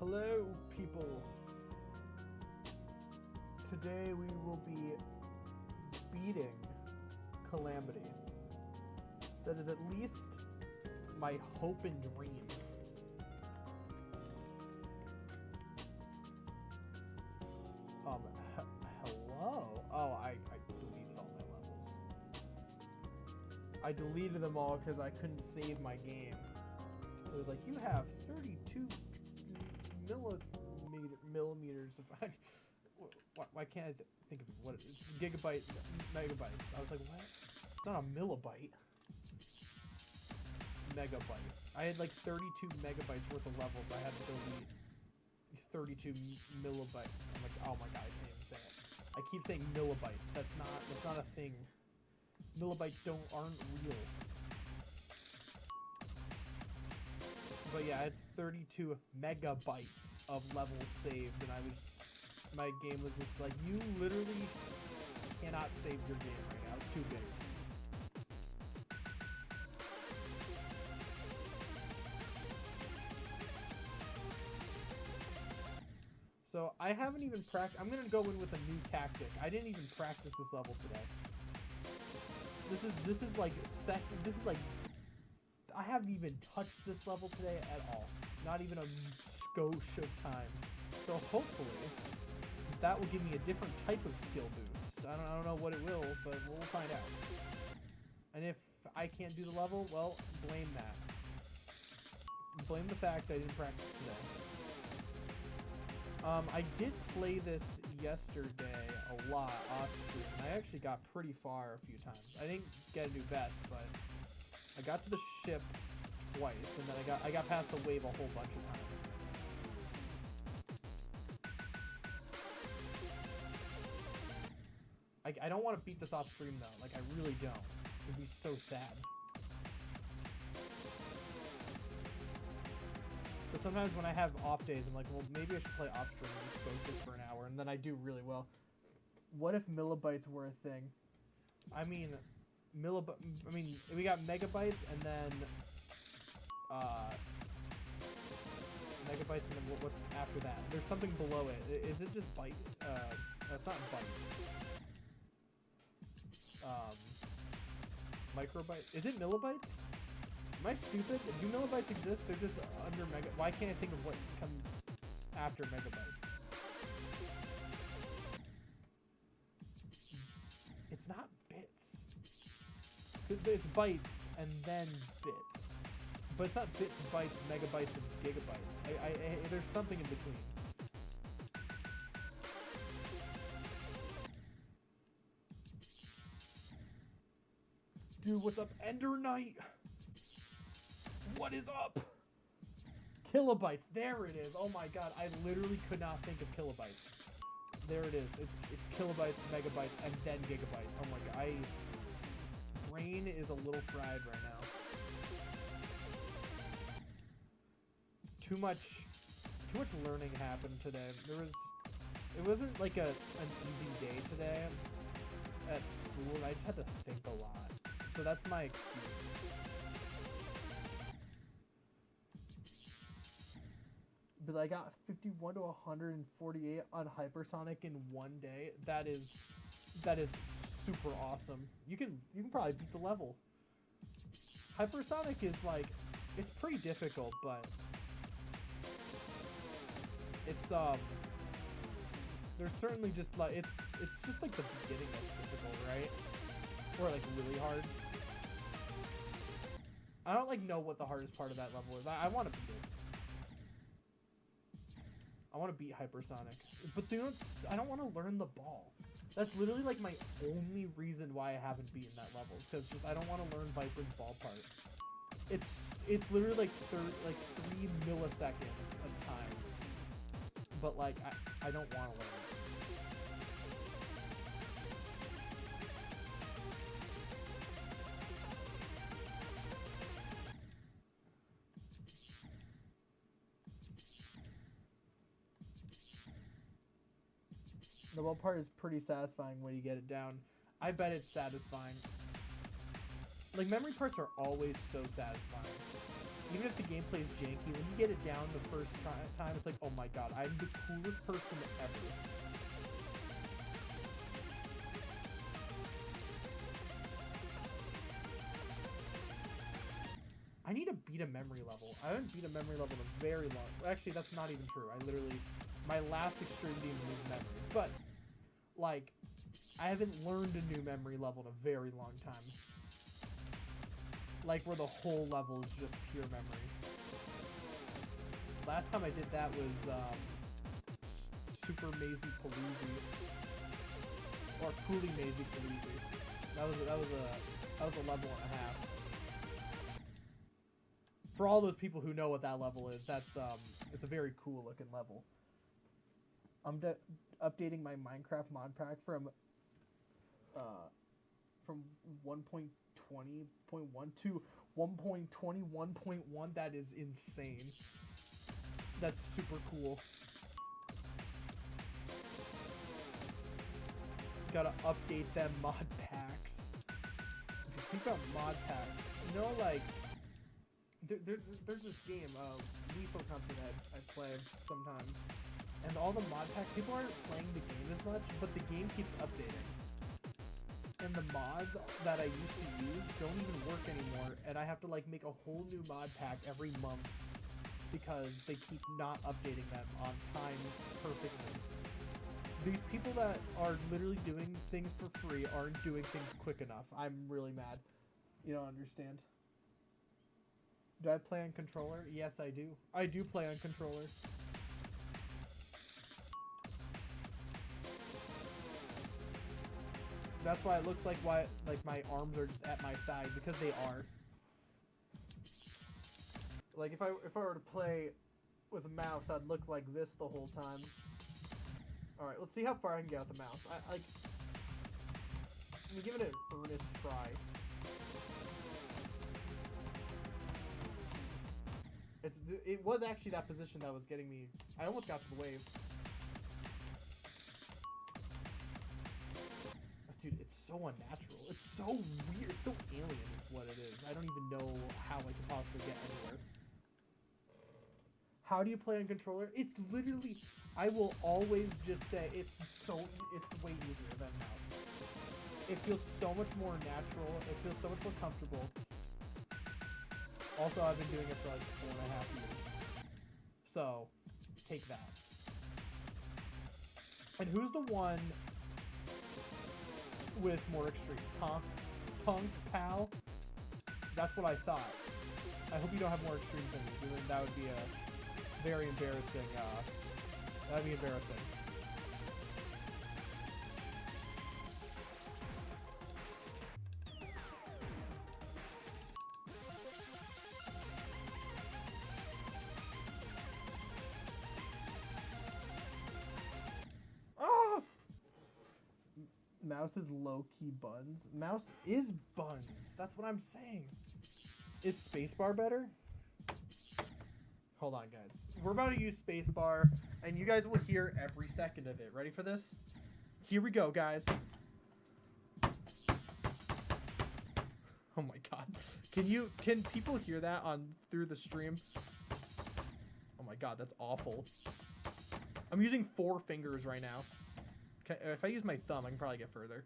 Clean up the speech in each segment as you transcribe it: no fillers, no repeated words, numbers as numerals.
Hello, people. Today we will be beating Calamity. That is at least my hope and dream. Hello? Oh, I deleted all my levels. I deleted them all because I couldn't save my game. It was like, you have 32 millimeters of... Why can't I think of what it is? Gigabyte, megabytes. I was like, what? It's not a millibyte. Megabyte. I had like 32 megabytes worth of levels. I had to delete 32 millibytes. I'm like, oh my god, I can't even say it. I keep saying millibytes. That's not a thing. Millibytes aren't real. But yeah, I had 32 megabytes of levels saved, and my game was just like, you literally cannot save your game right now. It's too big. So I haven't even practiced. I'm gonna go in with a new tactic. I didn't even practice this level today. This is like I haven't even touched this level today at all. Not even a skosh of time. So hopefully that will give me a different type of skill boost. I don't know what it will, but we'll find out. And if I can't do the level, well, blame that. Blame the fact I didn't practice today. I did play this yesterday a lot off stream. I actually got pretty far a few times. I didn't get a new best, but I got to the ship twice, and then I got past the wave a whole bunch of times. I don't want to beat this off stream though. Like, I really don't. It'd be so sad. But sometimes when I have off days, I'm like, well, maybe I should play off stream and just focus for an hour, and then I do really well. What if millibytes were a thing? I mean, we got megabytes, and then megabytes, and then what's after that? There's something below it. Is it just byte? It's not bytes. Microbyte. Is it millibytes? Am I stupid? Do millibytes exist? They're just under mega. Why can't I think of what comes after megabytes? It's not bits. It's bytes and then bits. But it's not bits, bytes, megabytes, and gigabytes. There's something in between. Dude, what's up, Ender Knight? What is up? Kilobytes. There it is. Oh my god, I literally could not think of kilobytes. There it is. It's kilobytes, megabytes, and then gigabytes. Oh my god, brain is a little fried right now. Too much learning happened today. It wasn't like an easy day today at school. I just had to think a lot. So that's my excuse. But I got 51 to 148 on hypersonic in one day. That is super awesome. You can probably beat the level. Hypersonic is like, it's pretty difficult, but it's there's certainly just like it's just like the beginning that's difficult, right? Or like really hard. I don't like know what the hardest part of that level is. I want to beat it. I want to beat hypersonic, but I don't want to learn the ball. That's literally like my only reason why I haven't beaten that level, because just I don't want to learn Viper's ball part. It's literally like 3 milliseconds of time, but like I don't want to learn it. The ball part is pretty satisfying when you get it down. I bet it's satisfying. Like, memory parts are always so satisfying. even if the gameplay is janky, when you get it down the first time, it's like, oh my god, I'm the coolest person ever. I need to beat a memory level. I haven't beat a memory level in a very long... Actually, that's not even true. I literally... My last extreme demon was memory. But, like, I haven't learned a new memory level in a very long time. Like, where the whole level is just pure memory. Last time I did that was, Super Mazy Paloozy. Or Cooley Mazy Paloozy. That was a level and a half. For all those people who know what that level is, that's it's a very cool looking level. I'm updating my Minecraft mod pack from 1.20.1 to 1.21.1. That is insane. That's super cool. Gotta update them mod packs. If you think about mod packs, you know, like there's this game, Lethal Company that I play sometimes, and all the mod pack, people aren't playing the game as much, but the game keeps updating. And the mods that I used to use don't even work anymore, and I have to like make a whole new mod pack every month because they keep not updating them on time perfectly. These people that are literally doing things for free aren't doing things quick enough. I'm really mad. You don't understand. Do I play on controller? Yes, I do. I do play on controller. That's why it looks like my arms are just at my side, because they are. Like if I were to play with a mouse, I'd look like this the whole time. All right, let's see how far I can get with the mouse. Let me give it an earnest try. It was actually that position that was getting me. I almost got to the wave. Dude, it's so unnatural. It's so weird. It's so alien is what it is. I don't even know how I could possibly get anywhere. How do you play on controller? It's literally... I will always just say it's way easier than mouse. It feels so much more natural. It feels so much more comfortable. Also, I've been doing it for like 4.5 years. So, take that. And who's the one with more extremes, huh? Punk, pal? That's what I thought. I hope you don't have more extremes than me, because then that would be a very embarrassing, that'd be embarrassing. Mouse is low-key buns. Mouse is buns. That's what I'm saying. Is spacebar better? Hold on, guys. We're about to use spacebar, and you guys will hear every second of it. Ready for this? Here we go, guys. Oh my god. Can people hear that through the stream? Oh my god, that's awful. I'm using 4 fingers right now. If I use my thumb, I can probably get further.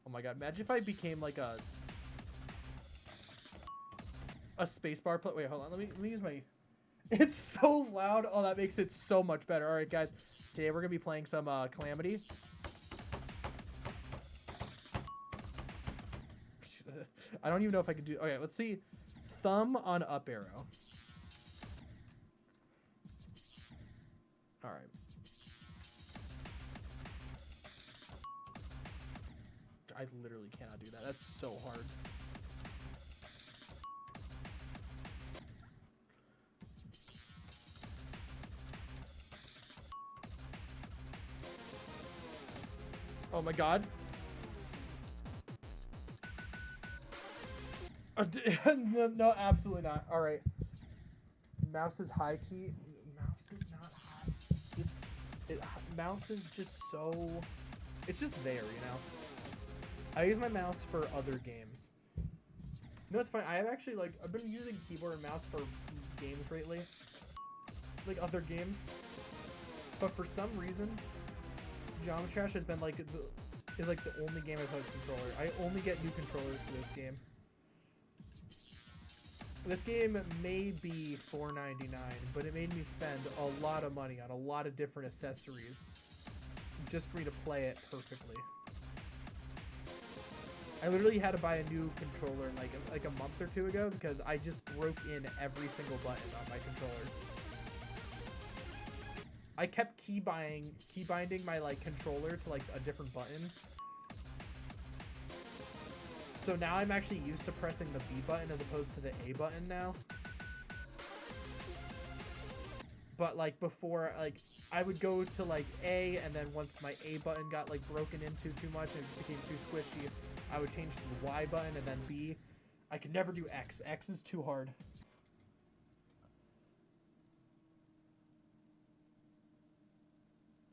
Oh my god, imagine if I became like a spacebar play. Wait, hold on. Let me use my... It's so loud. Oh, that makes it so much better. All right, guys. Today we're going to be playing some Calamity. I don't even know if I could do... Okay, let's see. Thumb on up arrow. All right. I literally cannot do that. That's so hard. Oh my god. No, absolutely not. All right. Mouse is high key. Mouse is not high. Mouse is just so... It's just there, you know? I use my mouse for other games. No, it's fine. I have actually, like, I've been using keyboard and mouse for games lately. Like, other games. But for some reason, Geometry Dash has been, like, the only game I play with controller. I only get new controllers for this game. This game may be $4.99, but it made me spend a lot of money on a lot of different accessories just for me to play it perfectly. I literally had to buy a new controller like a month or two ago because I just broke in every single button on my controller. I kept keybinding my like controller to like a different button. So now I'm actually used to pressing the B button as opposed to the A button now. But like before, like I would go to like A, and then once my A button got like broken into too much and it became too squishy, I would change to the Y button and then B. I could never do X. X is too hard.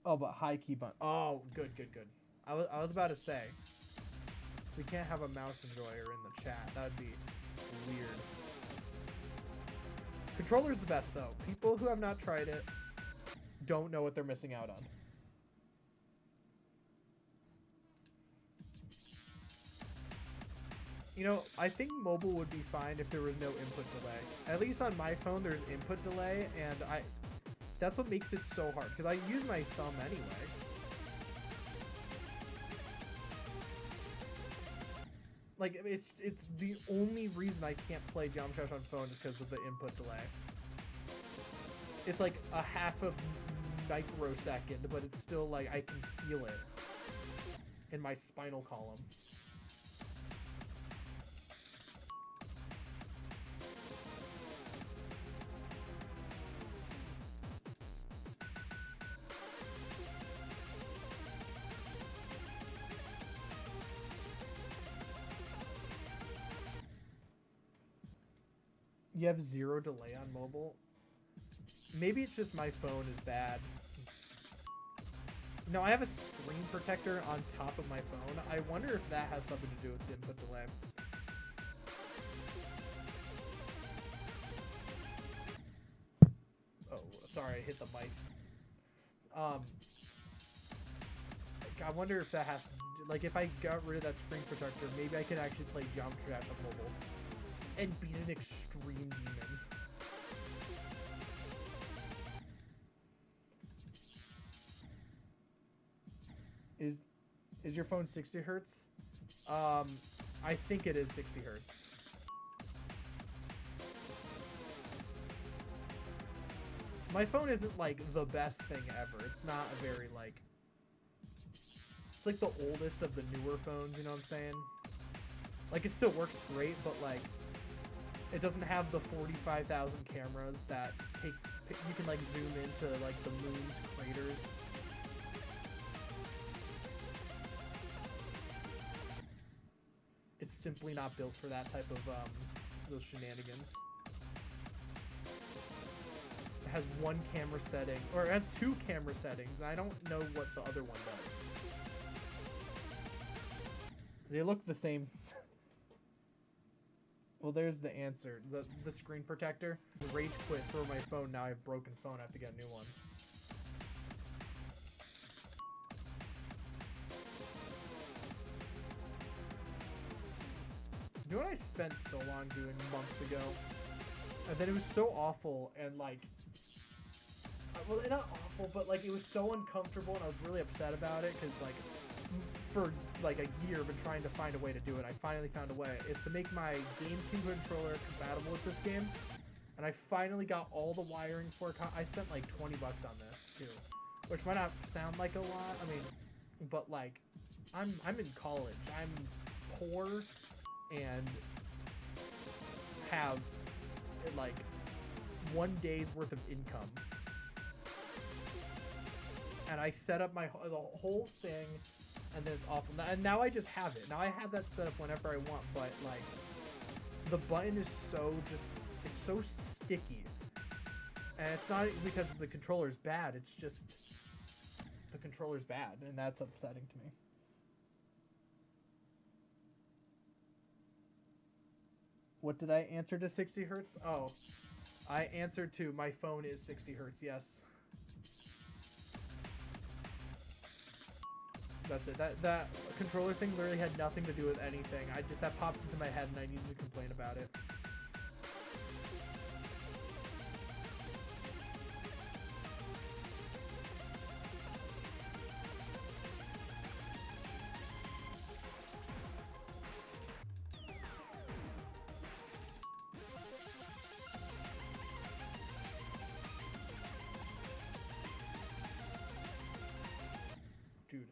Oh, but high key button. Oh, good. I was about to say, we can't have a mouse enjoyer in the chat. That would be weird. Controller's the best, though. People who have not tried it don't know what they're missing out on. You know, I think mobile would be fine if there was no input delay. At least on my phone, there's input delay, and that's what makes it so hard, because I use my thumb anyway. Like, it's the only reason I can't play Geometry Dash on phone is because of the input delay. It's like a half of microsecond, but it's still like I can feel it in my spinal column. You have 0 delay on mobile? Maybe it's just my phone is bad. No, I have a screen protector on top of my phone. I wonder if that has something to do with the input delay. Oh, sorry, I hit the mic. I wonder if that has to do, like, if I got rid of that screen protector, maybe I could actually play Geometry Dash on mobile and beat an extreme demon. Is your phone 60 hertz? I think it is 60 hertz. My phone isn't like the best thing ever. It's not a very like, it's like the oldest of the newer phones, you know what I'm saying? Like, it still works great, but like, it doesn't have the 45,000 cameras that you can like zoom into like the moon's craters. It's simply not built for that type of those shenanigans. It has 1 camera setting, or it has 2 camera settings. I don't know what the other one does. They look the same. Well, there's the answer. The screen protector. Rage quit, throw my phone. Now I have a broken phone. I have to get a new one. You know what I spent so long doing months ago? And then it was so awful and like... Well, not awful, but like it was so uncomfortable and I was really upset about it because like... For like a year I've been trying to find a way to do it. I finally found a way. Is to make my GameCube controller compatible with this game. And I finally got all the wiring for it. I spent like 20 bucks on this too. Which might not sound like a lot. I mean, but like, I'm in college. I'm poor and have like 1 day's worth of income. And I set up the whole thing. And then it's awful. And now I just have it. Now I have that set up whenever I want, but like the button is so it's so sticky. And it's not because the controller's bad, it's just the controller's bad, and that's upsetting to me. What did I answer to 60 hertz? Oh, I answered to my phone is 60 hertz. Yes. That's it. That controller thing literally had nothing to do with anything. That popped into my head and I needed to complain about it. Dude,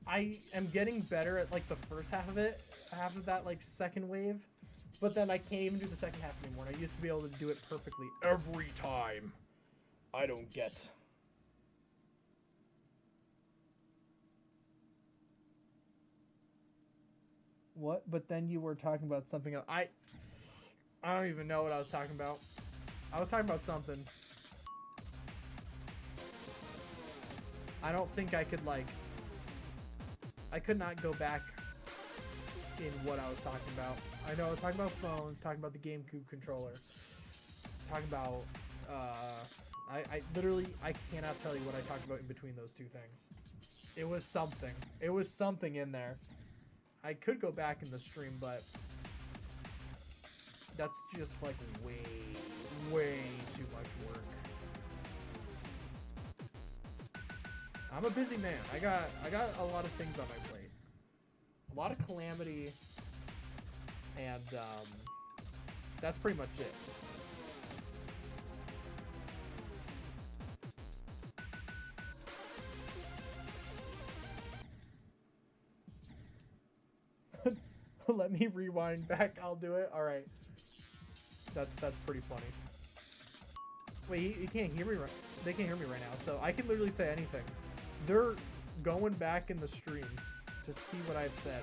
I am getting better at like the first half of that like second wave, but then I can't even do the second half anymore. And I used to be able to do it perfectly every time. I don't get. What? But then you were talking about something else. I don't even know what I was talking about. I was talking about something. I don't think I could like. I could not go back in what I was talking about. I know I was talking about phones, talking about the GameCube controller, talking about, I literally, I cannot tell you what I talked about in between those two things. It was something. It was something in there. I could go back in the stream, but that's just like way too much work. I'm a busy man. I got a lot of things on my plate. A lot of Calamity, and that's pretty much it. Let me rewind back. I'll do it. All right. That's pretty funny. Wait, you can't hear me right. They can't hear me right now, so I can literally say anything. They're going back in the stream to see what I've said.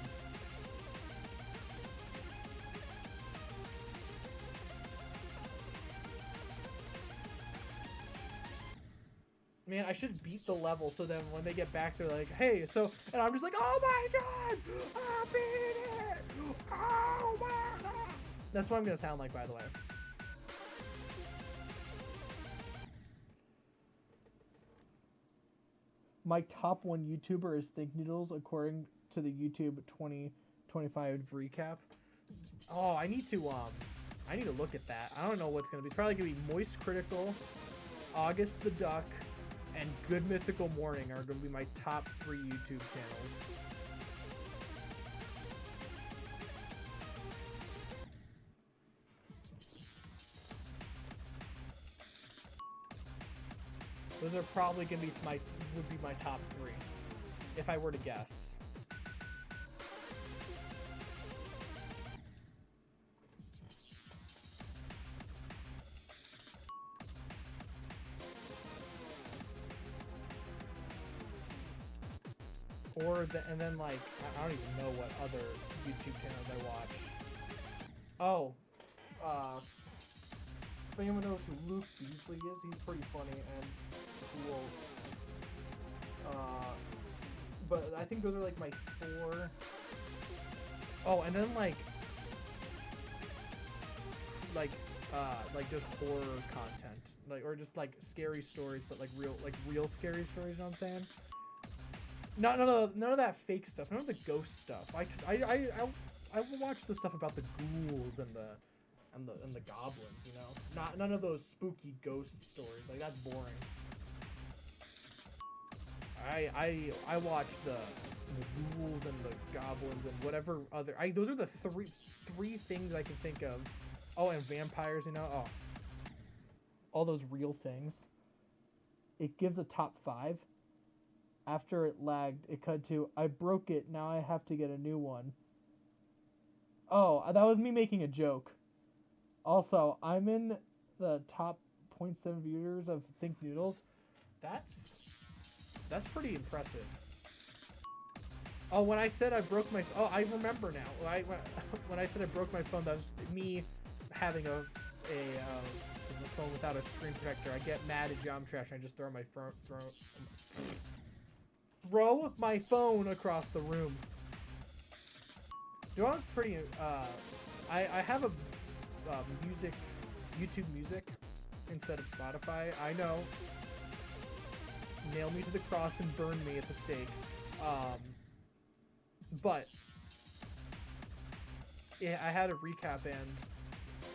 Man, I should beat the level so then when they get back, they're like, hey, so, and I'm just like, oh my god, I beat it! Oh my god! That's what I'm gonna sound like, by the way. My top one YouTuber is Think Noodles, according to the YouTube 2025 recap. Oh, I need to look at that. I don't know what's gonna be. It's probably gonna be Moist Critical, August the Duck, and Good Mythical Morning are gonna be my top 3 YouTube channels. Those are probably gonna be would be my top 3, if I were to guess. And then like I don't even know what other YouTube channels I watch. Oh, if anyone knows who Luke Beasley is, he's pretty funny and cool. But I think those are like my 4. Oh, and then like just horror content, or just like scary stories, but like real scary stories. You know what I'm saying? None of that fake stuff. None of the ghost stuff. I will watch the stuff about the ghouls and the goblins. You know, none of those spooky ghost stories. Like that's boring. I watch the ghouls and the goblins and whatever other. Those are the three things I can think of. Oh, and vampires. You know. Oh, all those real things. It gives a top 5. After it lagged, it cut to, I broke it, now I have to get a new one. Oh, that was me making a joke. Also, I'm in the top 0.7 viewers of Think Noodles. That's pretty impressive. Oh, when I said I broke my... Oh, I remember now. When I said I broke my phone, that was me having a phone without a screen protector. I get mad at Geometry Dash and I just throw my phone across the room. Dude, I was pretty, I have a YouTube Music instead of Spotify. I know. Nail me to the cross and burn me at the stake. But yeah, I had a recap, and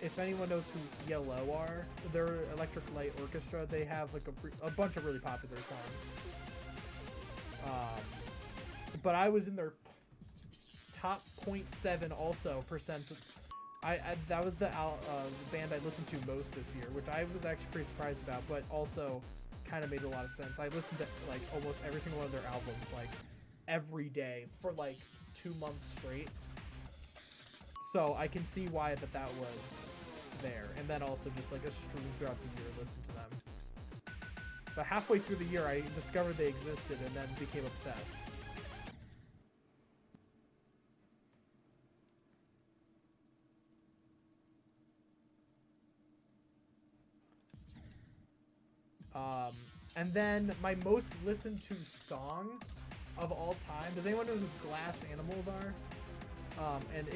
if anyone knows who Yellow are, their Electric Light Orchestra, they have like a bunch of really popular songs. But I was in their top 0.7 also percent. That was the band I listened to most this year, which I was actually pretty surprised about, but also kind of made a lot of sense. I listened to like almost every single one of their albums like every day for like 2 months straight. So I can see why that was there. And then also just like a stream throughout the year, listen to them. But halfway through the year, I discovered they existed and then became obsessed. And then my most listened to song of all time. Does anyone know who Glass Animals are? And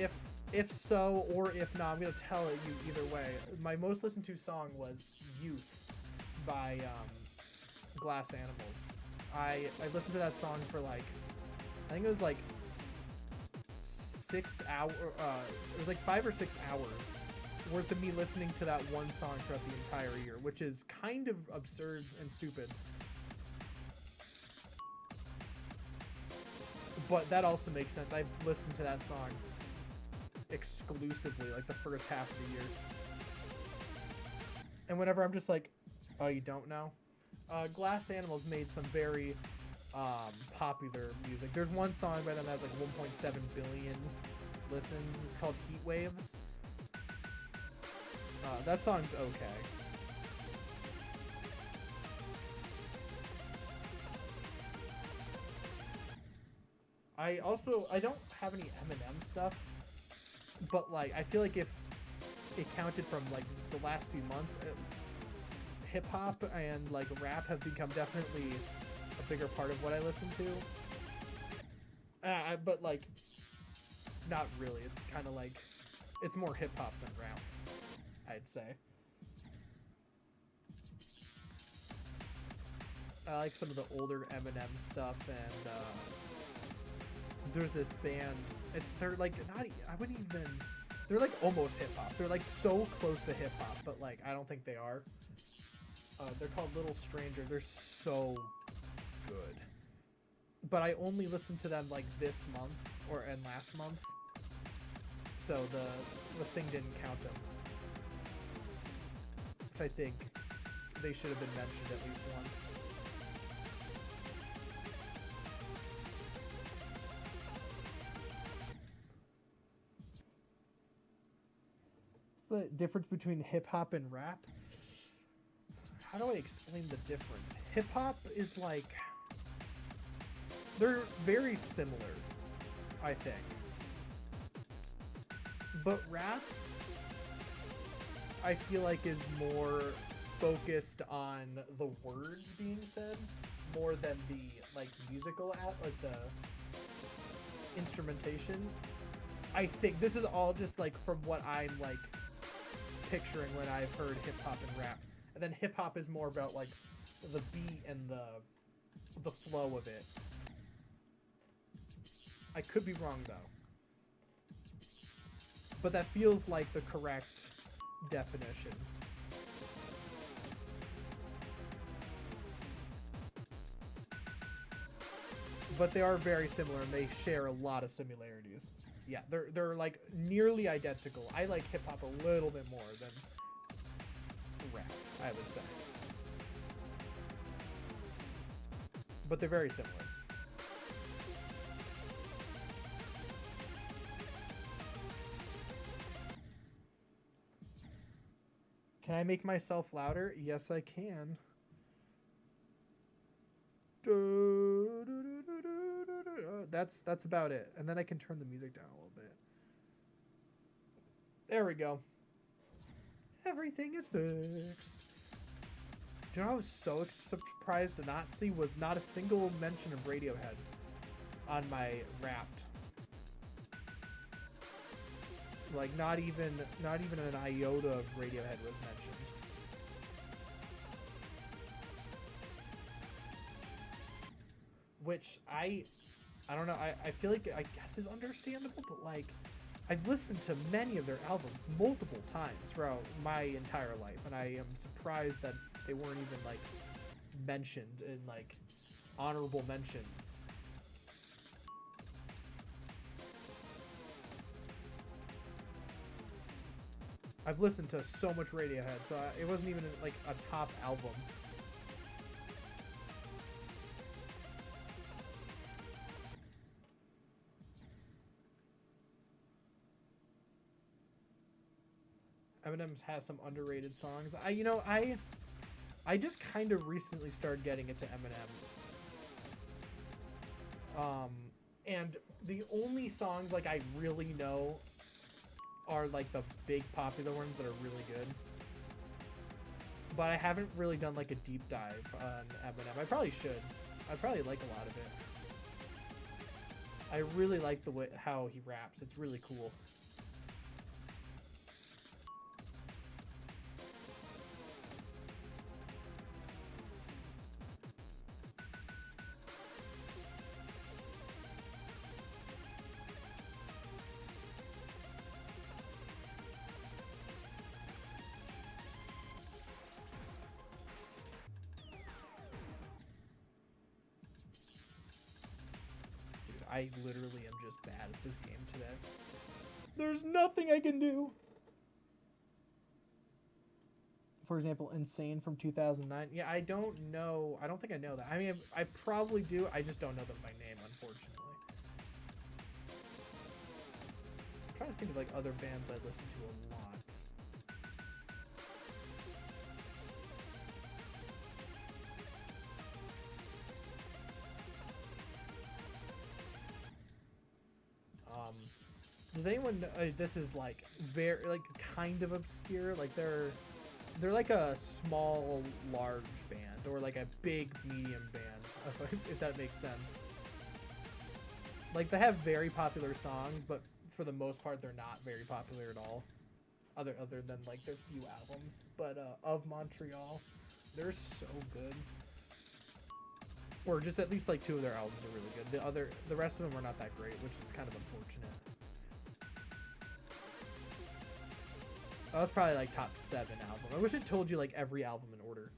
if so, or if not, I'm gonna tell you either way. My most listened to song was Youth by Glass Animals. I listened to that song for like, I think it was like 6 hours, it was like 5 or 6 hours worth of me listening to that one song throughout the entire year, which is kind of absurd and stupid. But that also makes sense. I've listened to that song exclusively, like the first half of the year. And whenever I'm just like, oh, you don't know? Glass Animals made some very popular music. There's one song by them that has like 1.7 billion listens. It's called Heat Waves. That song's okay. I don't have any Eminem stuff, but like I feel like if it counted from like the last few months, hip hop and like rap have become definitely a bigger part of what I listen to. But like, not really. It's kind of like, it's more hip hop than rap, I'd say. I like some of the older Eminem stuff, and there's this band. They're like not. I wouldn't even. They're like almost hip hop. They're like so close to hip hop, but like I don't think they are. They're called Little Stranger. They're so good. But I only listened to them like this month and last month, so the thing didn't count them. Which I think they should have been mentioned at least once. What's the difference between hip hop and rap? How do I explain the difference? Hip hop is like, they're very similar, I think. But rap, I feel like, is more focused on the words being said more than the like musical like the instrumentation. I think this is all just like from what I'm like picturing when I've heard hip hop and rap. And then hip hop is more about like the beat and the flow of it. I could be wrong though. But that feels like the correct definition. But they are very similar and they share a lot of similarities. Yeah, they're like nearly identical. I like hip hop a little bit more than rap, I would say. But they're very similar. Can I make myself louder? Yes, I can. That's about it. And then I can turn the music down a little bit. There we go. Everything is fixed. Do you know what I was so surprised to not see was not a single mention of Radiohead on my Wrapped. Like not even an iota of Radiohead was mentioned. Which I don't know. I feel like I guess is understandable, but like I've listened to many of their albums multiple times throughout my entire life, and I am surprised that they weren't even like mentioned in like honorable mentions. I've listened to so much Radiohead, so it wasn't even like a top album. Eminem has some underrated songs. I just kind of recently started getting into Eminem. And the only songs like I really know are like the big popular ones that are really good. But I haven't really done like a deep dive on Eminem. I probably should. I probably like a lot of it. I really like the way how he raps. It's really cool. I literally am just bad at this game today. There's nothing I can do. For example, Insane from 2009. Yeah, I don't know. I don't think I know that. I mean, I probably do. I just don't know them by name, unfortunately. I'm trying to think of like other bands I listen to a lot. Does anyone know, this is like very like kind of obscure, like they're like a small large band or like a big medium band, if that makes sense. Like they have very popular songs, but for the most part they're not very popular at all, other than like their few albums. But Of Montreal, they're so good. Or just at least like two of their albums are really good. The rest of them are not that great, which is kind of unfortunate. That was probably like top 7 album. I wish it told you like every album in order.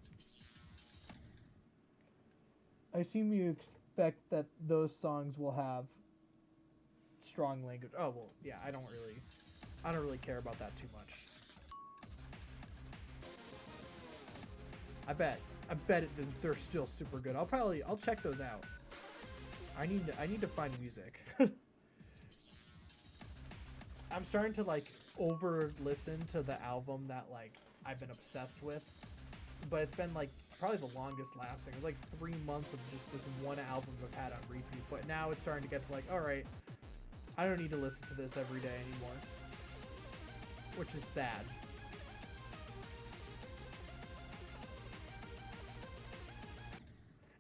I assume you expect that those songs will have strong language. Oh well, yeah. I don't really care about that too much. I bet they're still super good. I'll check those out. I need to find music. I'm starting to like over listen to the album that like I've been obsessed with, but it's been like probably the longest lasting. It was like 3 months of just this one album I've had on repeat, but now it's starting to get to like, all right, I don't need to listen to this every day anymore, which is sad.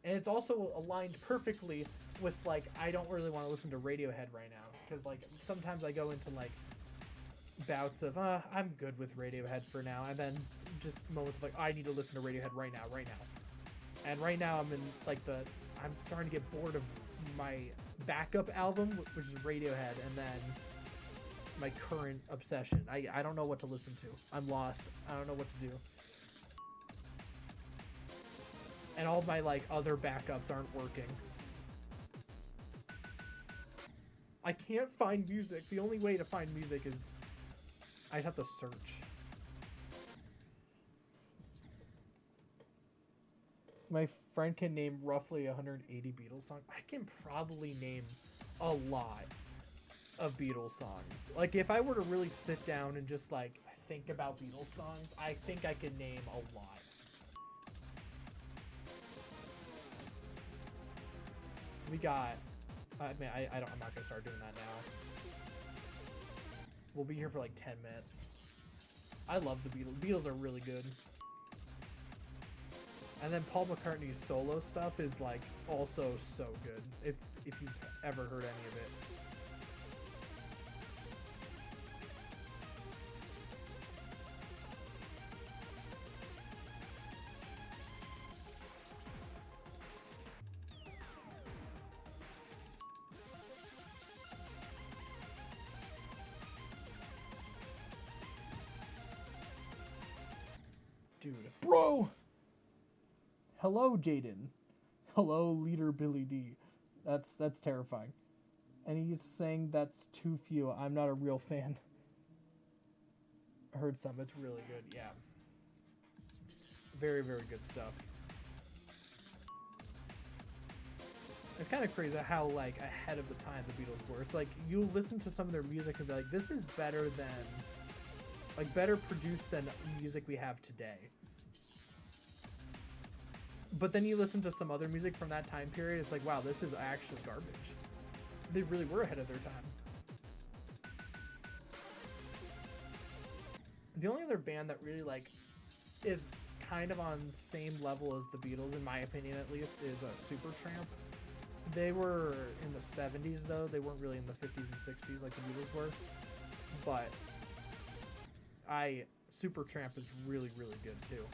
And it's also aligned perfectly with like I don't really want to listen to Radiohead right now, because like sometimes I go into like bouts of I'm good with Radiohead for now, and then just moments of like I need to listen to Radiohead right now. And right now I'm in like I'm starting to get bored of my backup album, which is Radiohead, and then my current obsession. I don't know what to listen to. I'm lost. I don't know what to do. And all my like other backups aren't working. I can't find music. The only way to find music is I just have to search. My friend can name roughly 180 Beatles songs. I can probably name a lot of Beatles songs. Like if I were to really sit down and just like think about Beatles songs, I think I could name a lot. We got I'm not gonna start doing that now. We'll be here for like 10 minutes. I love the Beatles. Beatles are really good. And then Paul McCartney's solo stuff is like also so good. If you've ever heard any of it. Dude. Bro! Hello, Jaden. Hello, leader Billy D. That's terrifying. And he's saying that's too few. I'm not a real fan. I heard some. It's really good. Yeah. Very, very good stuff. It's kind of crazy how, like, ahead of the time the Beatles were. It's like, you listen to some of their music and be like, this is better than, like, better produced than music we have today. But then you listen to some other music from that time period, it's like, wow, this is actually garbage. They really were ahead of their time. The only other band that really, like, is kind of on the same level as the Beatles, in my opinion at least, is Supertramp. They were in the 70s, though. They weren't really in the 50s and 60s like the Beatles were. But Supertramp is really, really good, too.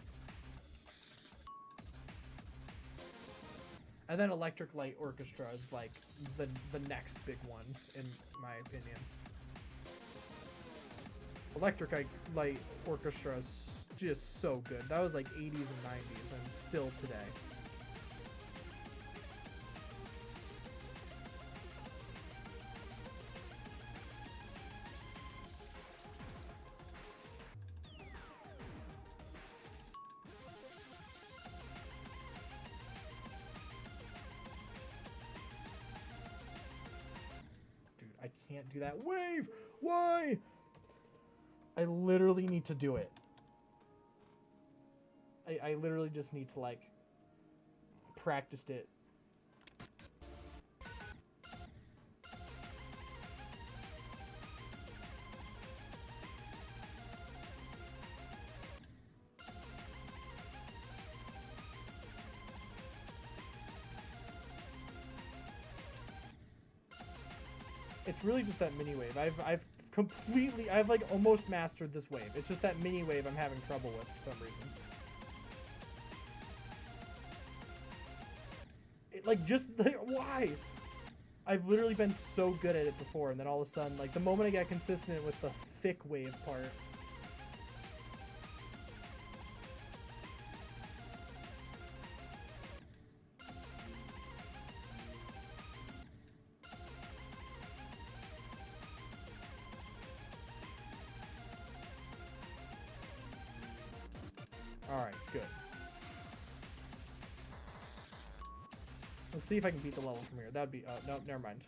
And then Electric Light Orchestra is, like, the next big one, in my opinion. Electric Light Orchestra is just so good. That was, like, 80s and 90s, and still today. I can't do that wave. Why? I literally need to do it. I literally just need to, like, practice it. It's really just that mini wave. I've like almost mastered this wave. It's just that mini wave I'm having trouble with for some reason. Like, just, like, why? I've literally been so good at it before, and then all of a sudden, like, the moment I get consistent with the thick wave part. Alright, good. Let's see if I can beat the level from here. That would be... Oh, no, never mind.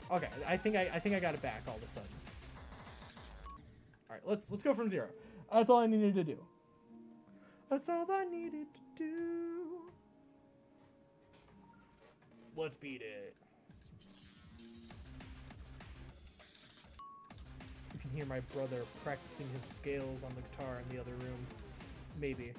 Okay, I think I got it back all of a sudden. Alright, let's go from 0. That's all I needed to do. That's all I needed to do. Let's beat it. You can hear my brother practicing his scales on the guitar in the other room. Maybe.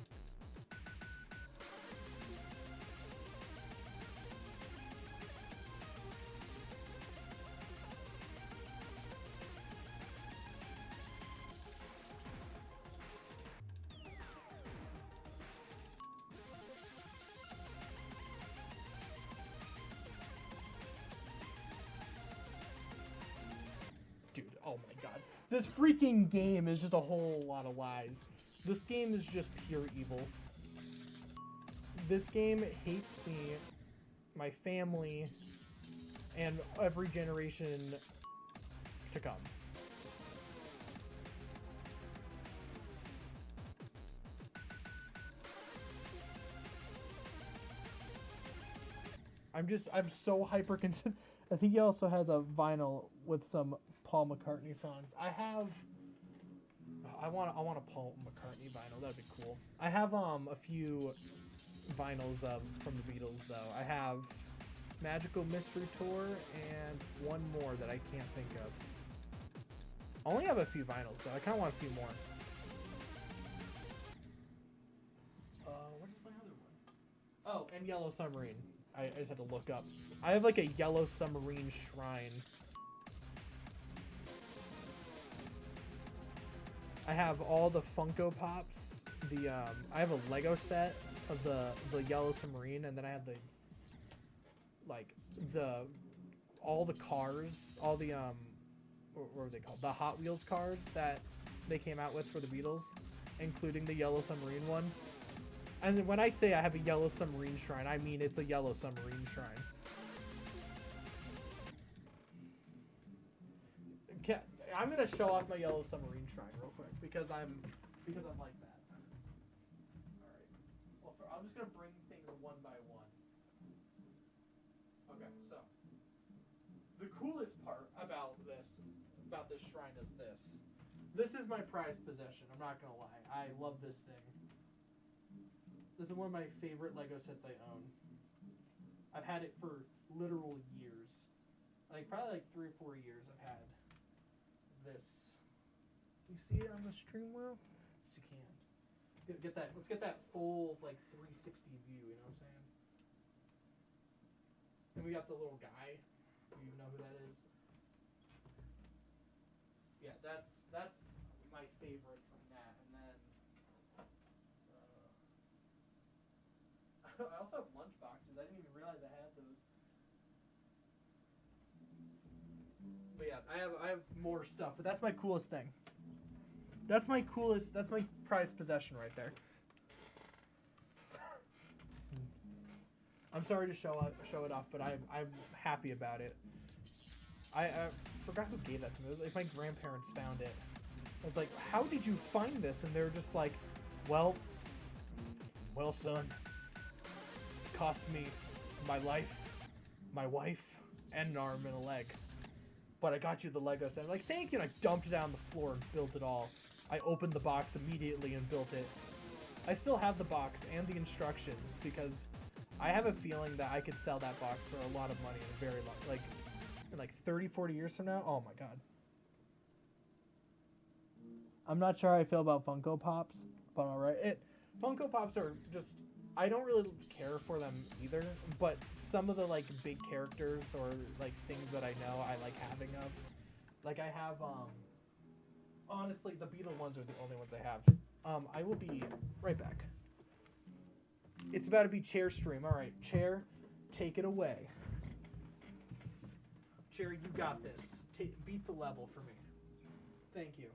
Dude, oh my god. This freaking game is just a whole lot of lies. This game is just pure evil. This game hates me, my family, and every generation to come. I'm so hyper consistent. I think he also has a vinyl with some Paul McCartney songs. I want a Paul McCartney vinyl. That'd be cool. I have a few vinyls from the Beatles though. I have Magical Mystery Tour and one more that I can't think of. I only have a few vinyls though. I kind of want a few more. What is my other one? Oh, and Yellow Submarine. I just had to look up. I have like a Yellow Submarine shrine. I have all the Funko Pops. I have a Lego set of the Yellow Submarine, and then I have the all the cars, all the what were they called? The Hot Wheels cars that they came out with for the Beatles, including the Yellow Submarine one. And when I say I have a Yellow Submarine shrine, I mean it's a Yellow Submarine shrine. I'm gonna show off my Yellow Submarine shrine real quick because I'm like that. All right. Well, I'm just gonna bring things one by one. Okay, so the coolest part about this shrine is this. This is my prized possession. I'm not gonna lie. I love this thing. This is one of my favorite Lego sets I own. I've had it for literal years. Like probably like 3 or 4 years I've had this. You see it on the stream well? Yes, you can. Get that. Let's get that full like 360 view. You know what I'm saying? And we got the little guy. Do you even know who that is? Yeah, that's my favorite from that. And then I also have lunch boxes. I didn't even realize I had those. But yeah, I have more stuff, but that's my coolest thing. That's my prized possession right there. I'm sorry to show it off, but I'm happy about it. I forgot who gave that to me. It was like my grandparents found it. I was like, "How did you find this?" And they were just like, "Well, son, it cost me my life, my wife, and an arm and a leg. But I got you the Lego set." I'm like, "Thank you." And I dumped it down the floor and built it all. I opened the box immediately and built it. I still have the box and the instructions because I have a feeling that I could sell that box for a lot of money in a very long, in 30, 40 years from now. Oh my god. I'm not sure how I feel about Funko Pops, but alright. Funko Pops are just, I don't really care for them either, but some of the like big characters or like things that I know I like having of. Like I have honestly the Beetle ones are the only ones I have. I will be right back. It's about to be Chair stream. Alright, Chair, take it away. Chair, you got this. Beat the level for me. Thank you.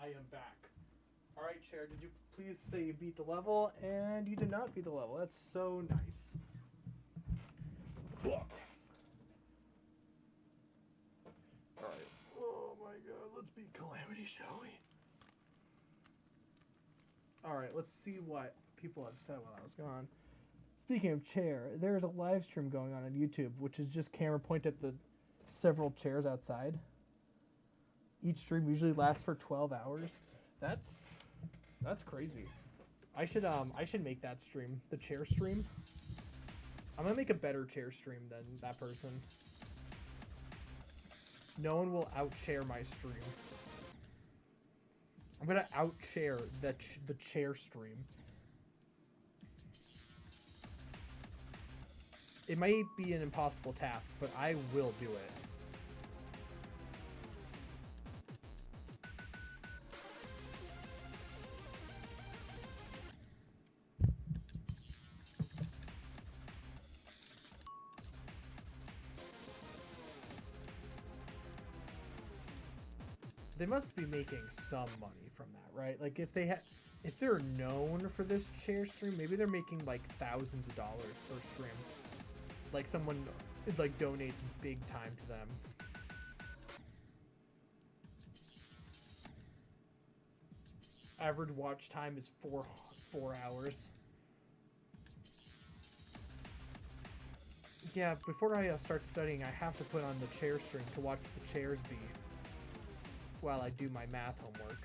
I am back. All right, chair, did you please say you beat the level? And you did not beat the level. That's so nice. All right. Oh my god, let's beat Calamity, shall we? All right, let's see what people have said while I was gone. Speaking of chair, there's a live stream going on YouTube, which is just camera point at the several chairs outside. Each stream usually lasts for 12 hours. That's crazy. I should make that stream, the chair stream. I'm gonna make a better chair stream than that person. No one will outshare my stream. I'm gonna outshare the chair stream. It might be an impossible task, but I will do it. They must be making some money from that, right? Like if they're known for this chair stream, maybe they're making like thousands of dollars per stream. Like someone like donates big time to them. Average watch time is 4 hours. Yeah, before I start studying, I have to put on the chair stream to watch the chairs beat while I do my math homework.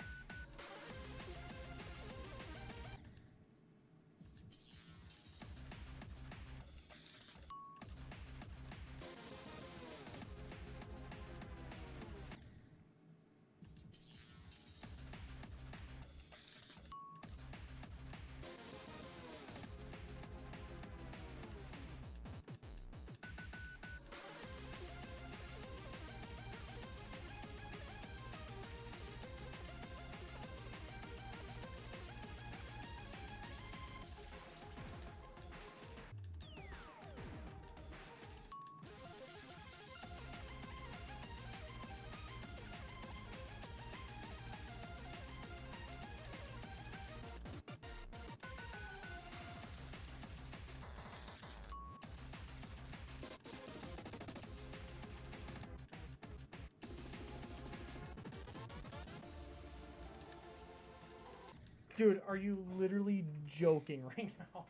Dude, are you literally joking right now?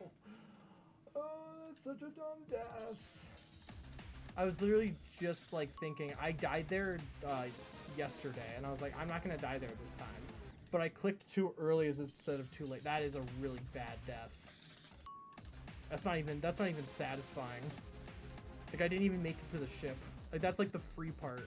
Oh, that's such a dumb death. I was literally just like thinking, I died there yesterday, and I was like, I'm not gonna die there this time. But I clicked too early instead of too late. That is a really bad death. That's not even satisfying. Like I didn't even make it to the ship. Like that's like the free part.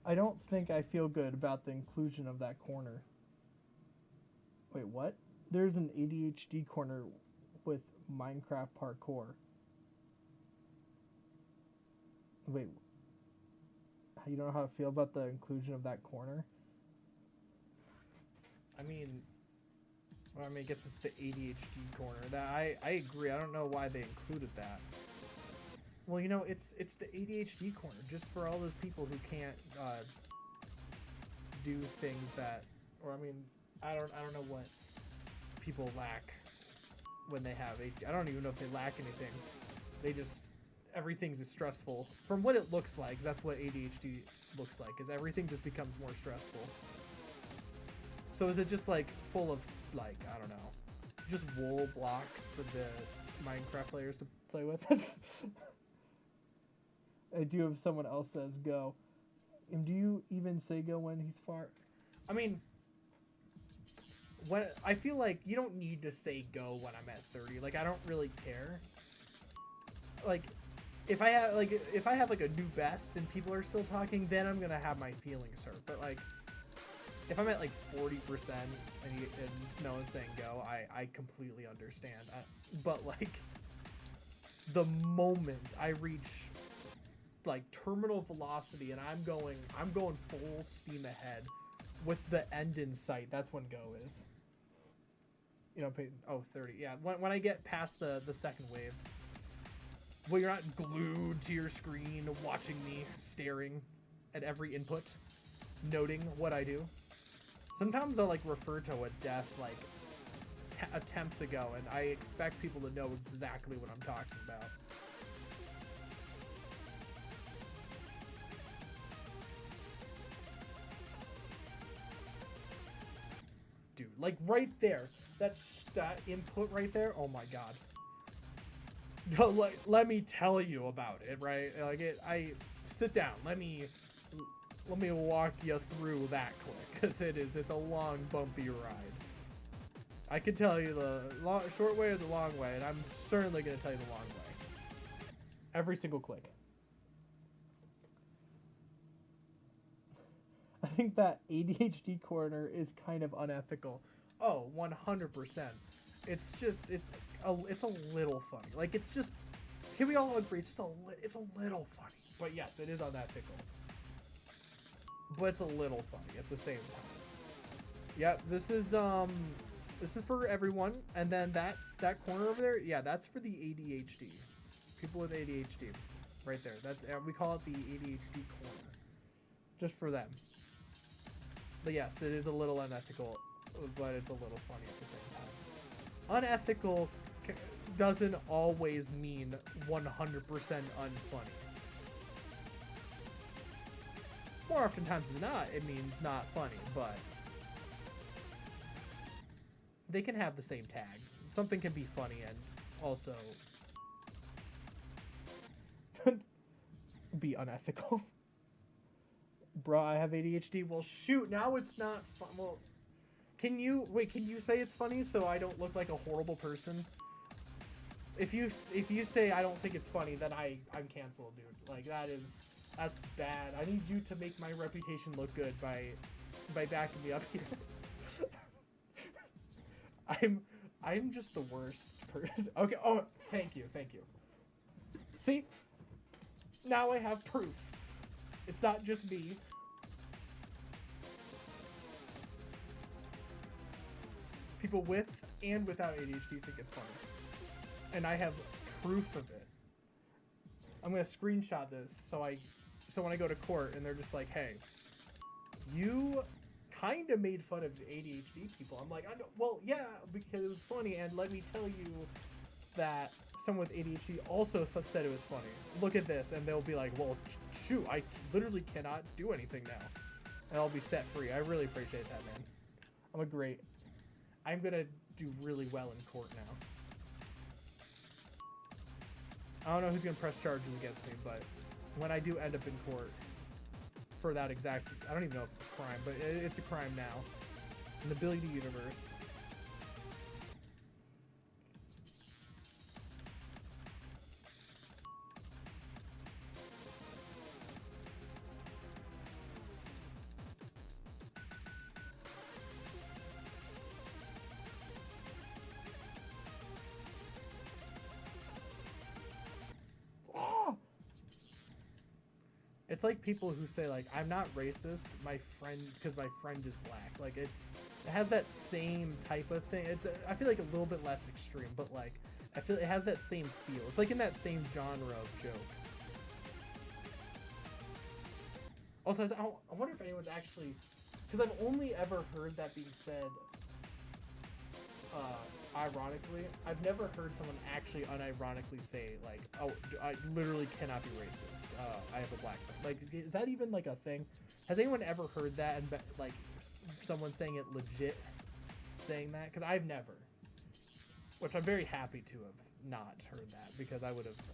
I don't think I feel good about the inclusion of that corner. Wait, what? There's an ADHD corner with Minecraft parkour. Wait, you don't know how to feel about the inclusion of that corner? I guess it's the ADHD corner. That I agree. I don't know why they included that. Well, you know, it's the ADHD corner, just for all those people who can't do things that, or I mean, I don't know what people lack when they have ADHD. I don't even know if they lack anything. They just, everything's stressful. From what it looks like, that's what ADHD looks like, is everything just becomes more stressful. So is it just like full of like, I don't know, just wool blocks for the Minecraft players to play with? I do have someone else says go. And do you even say go when he's far? I mean, when I feel like you don't need to say go when I'm at 30. Like I don't really care. Like if I have like a new best and people are still talking, then I'm gonna have my feelings hurt. But like if I'm at like 40% and no one's saying go, I completely understand. But like the moment I reach like terminal velocity and I'm going full steam ahead with the end in sight, that's when go is. You know, 30. Yeah, when I get past the second wave, well, you're not glued to your screen watching me staring at every input, noting what I do. Sometimes I'll like refer to a death like attempts ago, and I expect people to know exactly what I'm talking about. Dude, like right there, that input right there. Oh my god. Let me tell you about it, right? Like I sit down. Let me walk you through that click, because it's a long, bumpy ride. I can tell you the short way or the long way, and I'm certainly going to tell you the long way. Every single click. I think that ADHD corner is kind of unethical. Oh, 100%. It's just, it's a little funny. Like, it's just, can we all agree, it's a little funny. But yes, it is unethical. But it's a little funny at the same time. Yep, this is for everyone. And then that corner over there, yeah, that's for the ADHD. People with ADHD. Right there. We call it the ADHD corner. Just for them. But yes, it is a little unethical, but it's a little funny at the same time. Unethical doesn't always mean 100% unfunny. More oftentimes than not, it means not funny, but they can have the same tag. Something can be funny and also be unethical. Bruh, I have ADHD. Well, shoot, now it's not fun. Well, can you say it's funny so I don't look like a horrible person? If you say I don't think it's funny, then I'm canceled, dude. Like, that's bad. I need you to make my reputation look good by backing me up here. I'm just the worst person. Okay, oh, thank you. See? Now I have proof. It's not just me. People with and without ADHD think it's funny. And I have proof of it. I'm going to screenshot this so when I go to court and they're just like, hey, you kind of made fun of ADHD people. I'm like, I know, well, yeah, because it was funny. And let me tell you that someone with ADHD also said it was funny. Look at this. And they'll be like, well, shoot, I literally cannot do anything now. And I'll be set free. I really appreciate that, man. I'm going to do really well in court now. I don't know who's going to press charges against me, but when I do end up in court for that exact, I don't even know if it's a crime, but it's a crime now. In the Billy D universe. It's like people who say like, I'm not racist, because my friend is black. Like it has that same type of thing. I feel like a little bit less extreme, but like I feel it has that same feel. It's like in that same genre of joke. Also, I wonder if anyone's actually, because I've only ever heard that being said ironically. I've never heard someone actually unironically say like, oh, I literally cannot be racist. I have a black friend. Like, is that even like a thing? Has anyone ever heard that and like someone saying it legit saying that? Because I've never, which I'm very happy to have not heard that, because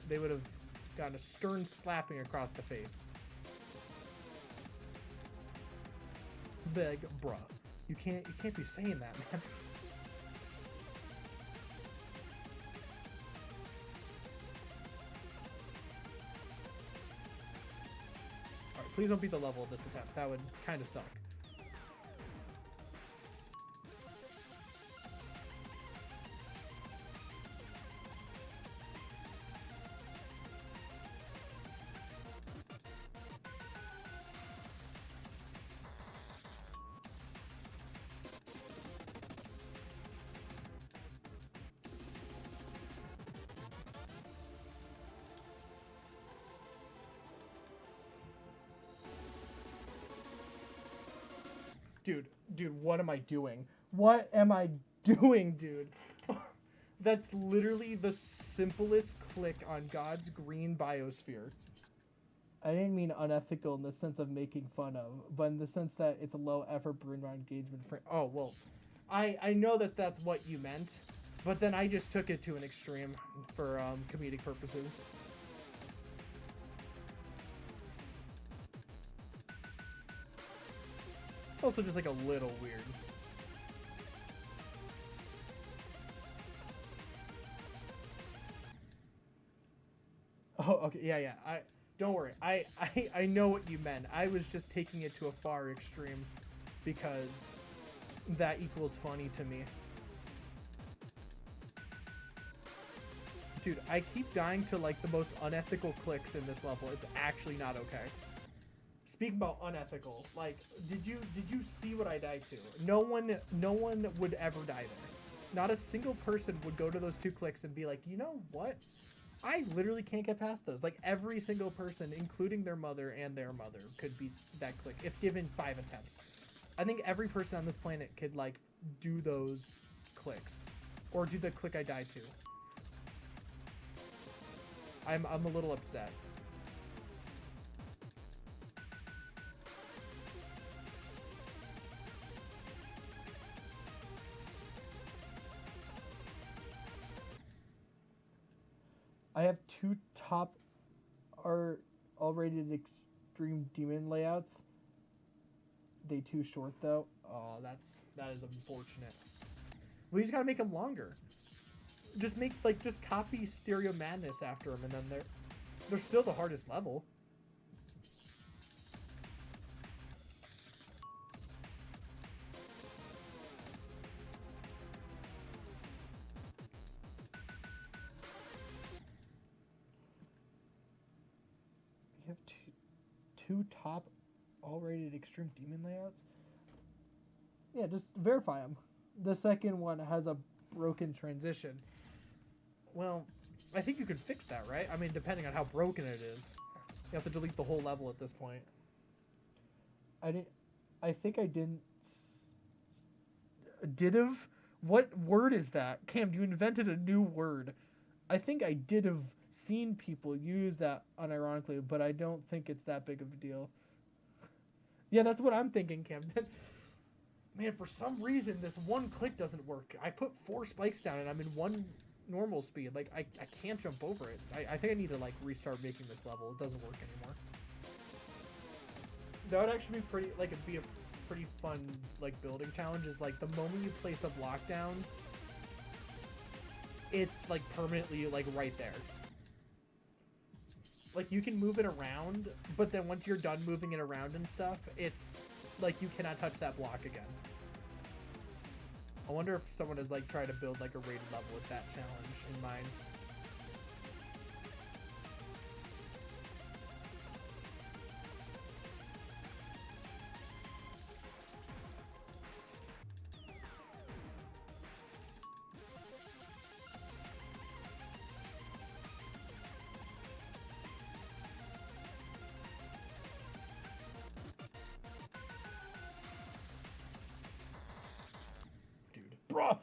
they would have gotten a stern slapping across the face. Big bruh, you can't be saying that, man. Alright, please don't beat the level of this attempt. That would kind of suck. Dude, what am I doing? What am I doing, dude? That's literally the simplest click on God's green biosphere. I didn't mean unethical in the sense of making fun of, but in the sense that it's a low effort burn run engagement frame. Oh, well, I know that that's what you meant, but then I just took it to an extreme for comedic purposes. It's also just like a little weird. Oh, okay, yeah. Don't worry. I know what you meant. I was just taking it to a far extreme because that equals funny to me. Dude, I keep dying to like the most unethical clicks in this level. It's actually not okay. Speaking about unethical, like, did you see what I died to? No one would ever die there. Not a single person would go to those 2 clicks and be like, you know what? I literally can't get past those. Like, every single person, including their mother and their mother, could beat that click if given 5 attempts. I think every person on this planet could, like, do those clicks. Or do the click I died to. I'm a little upset. I have 2 top R-rated extreme demon layouts. They too short though. Oh, that is unfortunate. We just gotta make them longer. Just copy Stereo Madness after them, and then they're still the hardest level. You have two top all-rated extreme demon layouts? Yeah, just verify them. The second one has a broken transition. Well, I think you can fix that, right? I mean, depending on how broken it is. You have to delete the whole level at this point. I think I didn't... Did've? What word is that? Cam, you invented a new word. I think I did have seen people use that unironically, but I don't think it's that big of a deal. Yeah, that's what I'm thinking, Cam. Man, for some reason, this one click doesn't work. I put 4 spikes down, and I'm in 1 normal speed. Like, I can't jump over it. I think I need to, like, restart making this level. It doesn't work anymore. That would actually be pretty, like, it'd be a pretty fun, like, building challenge. Is, like, the moment you place a block down, it's, like, permanently, like, right there. Like, you can move it around, but then once you're done moving it around and stuff, it's, like, you cannot touch that block again. I wonder if someone has, like, tried to build, like, a rated level with that challenge in mind. Bruh!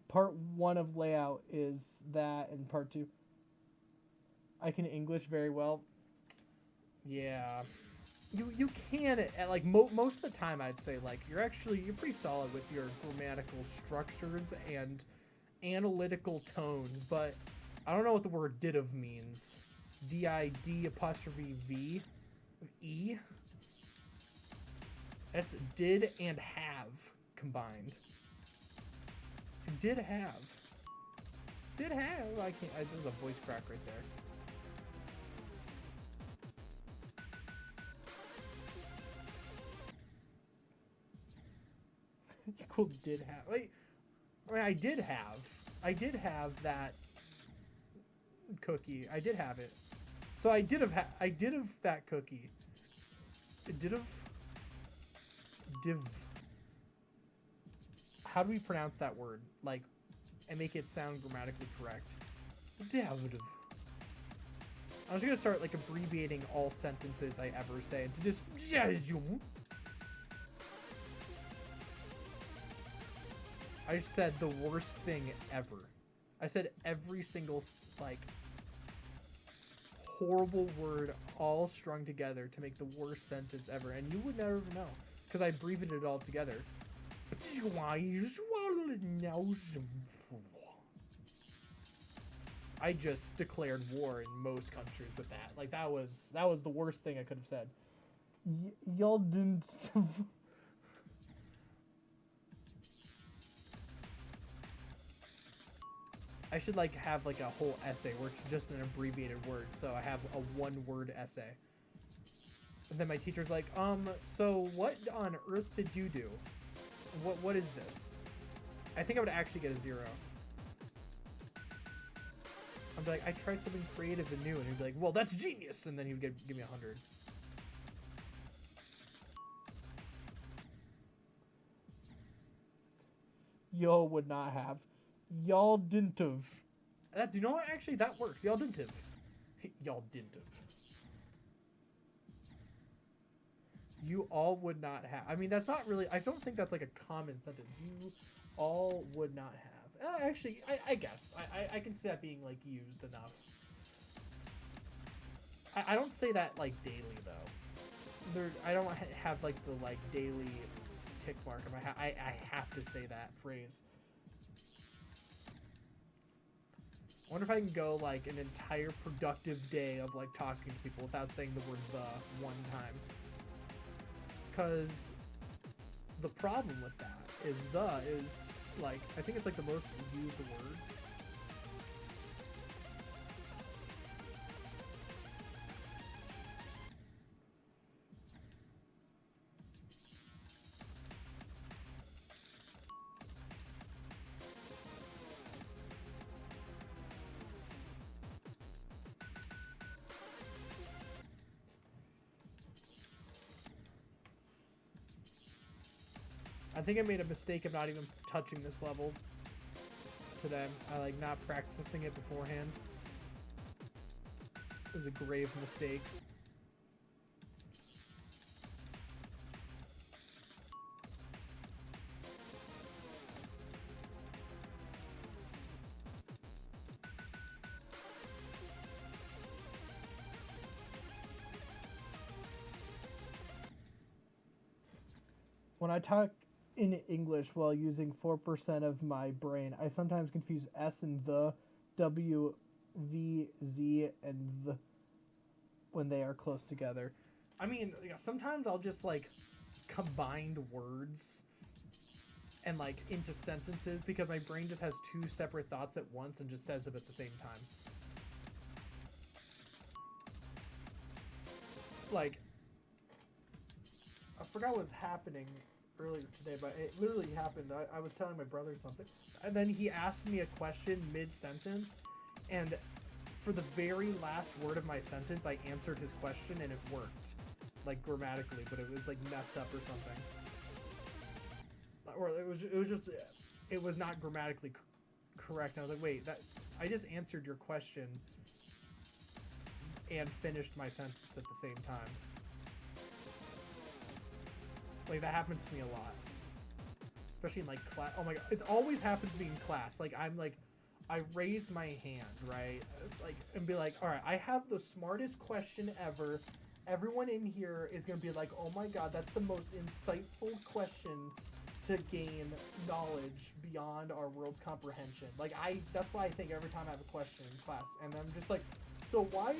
Part 1 of layout is that, and part 2. I can English very well. Yeah. You can, at like, most of the time, I'd say, like, you're pretty solid with your grammatical structures and analytical tones, but I don't know what the word didiv means. D-I-D''V E? That's did and have combined. Did have. I can't. There's a voice crack right there. Cool. Did have. Wait. I mean, I did have that cookie. I did have it. So I did have that cookie. Div. How do we pronounce that word? Like, and make it sound grammatically correct. Davidiv. I'm just gonna start, like, abbreviating all sentences I ever say into just I said the worst thing ever. I said every single, like, horrible word all strung together to make the worst sentence ever, and you would never know because I breathed it all together. I just declared war in most countries with that. Like that was the worst thing I could have said. Y'all didn't. I should like have like a whole essay where it's just an abbreviated word, so I have a one-word essay. And then my teacher's like, so what on earth did you do? What is this? I think I would actually get a 0. I'd be like, I tried something creative and new, and he'd be like, well, that's genius, and then he would give me 100. Y'all would not have. Y'all didn't have. That, you know what? Actually, that works. Y'all didn't have. Y'all didn't have. You all would not have. I mean, that's not really. I don't think that's like a common sentence. You all would not have. Actually, I guess I can see that being like used enough. I don't say that like daily though. I don't have like the like daily tick mark. I have to say that phrase. I wonder if I can go like an entire productive day of like talking to people without saying the word "the" one time. Because the problem with that is is like, I think it's like the most used word. I think I made a mistake of not even touching this level today. I like not practicing it beforehand. It was a grave mistake. When I talk in English while using 4% of my brain, I sometimes confuse S and the, W, V, Z, and the when they are close together. I mean, sometimes I'll just like combine words and like into sentences because my brain just has two separate thoughts at once and just says them at the same time. Like, I forgot what was happening earlier today, but it literally happened. I was telling my brother something, and then he asked me a question mid-sentence, and for the very last word of my sentence, I answered his question, and it worked, like grammatically, but it was like messed up or something, or it was not grammatically correct. And I was like, wait, that I just answered your question and finished my sentence at the same time. Like, that happens to me a lot. Especially in, like, class. Oh my god. It always happens to me in class. Like, I'm, like, I raise my hand, right? Like, and be like, alright, I have the smartest question ever. Everyone in here is gonna be like, oh my god, that's the most insightful question to gain knowledge beyond our world's comprehension. Like, that's why I think every time I have a question in class. And I'm just like, so why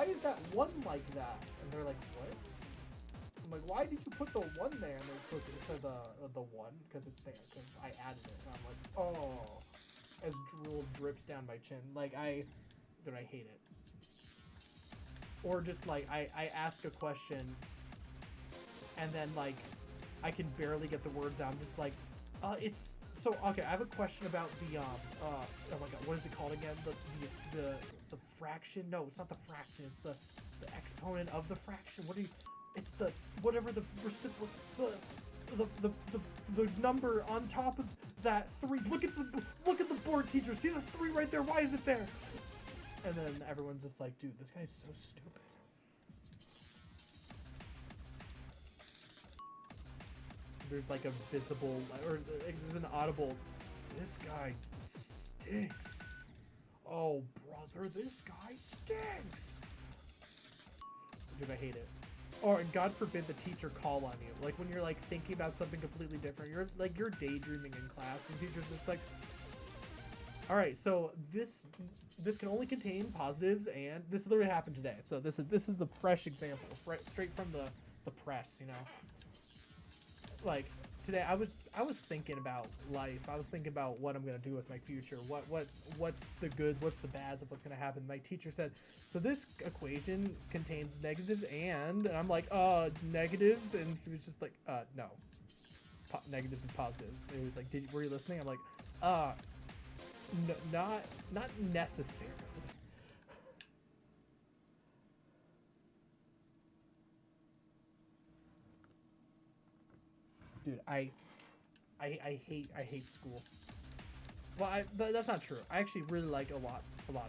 is that one like that? And they're like, what? I'm like, why did you put the 1 there? And they put it because the 1, because it's there, because I added it. And I'm like, oh, as drool drips down my chin. Like, I hate it. Or just like I ask a question, and then like I can barely get the words out. I'm just like, it's so okay. I have a question about the oh my god, what is it called again? The fraction? No, it's not the fraction. It's the exponent of the fraction. What do you? It's the whatever the reciprocal the number on top of that 3. Look at the board, teacher. See the 3 right there? Why is it there? And then everyone's just like, dude, this guy's so stupid. There's like a visible, or there's an audible this guy stinks. Oh, brother, this guy stinks. Dude, I hate it. Or, God forbid the teacher call on you. Like, when you're, like, thinking about something completely different. You're daydreaming in class, and the teacher's just like, all right, so this can only contain positives, and this literally happened today. So this is a fresh example, straight from the press, you know. Like, today I was thinking about life. I was thinking about what I'm gonna do with my future. What's the good, what's the bads of what's gonna happen. My teacher said, so this equation contains negatives and I'm like, negatives, and he was just like, no, negatives and positives. And he was like, were you listening? I'm like, no, not necessarily. Dude, I hate school. Well, that's not true. I actually really like a lot of it.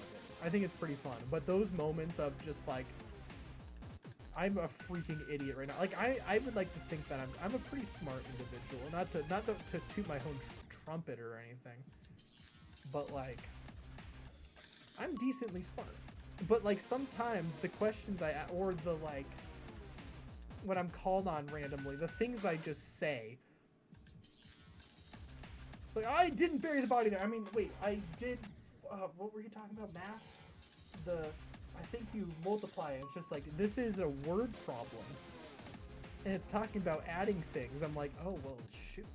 I think it's pretty fun. But those moments of just like, I'm a freaking idiot right now. Like I would like to think that I'm a pretty smart individual. Not to toot my own trumpet or anything. But like, I'm decently smart. But like sometimes the questions or the like, when I'm called on randomly, the things I just say. Like, I didn't bury the body there. I mean, wait, I did. What were you talking about? Math? I think you multiply it. It's just like, this is a word problem. And it's talking about adding things. I'm like, oh, well, shoot.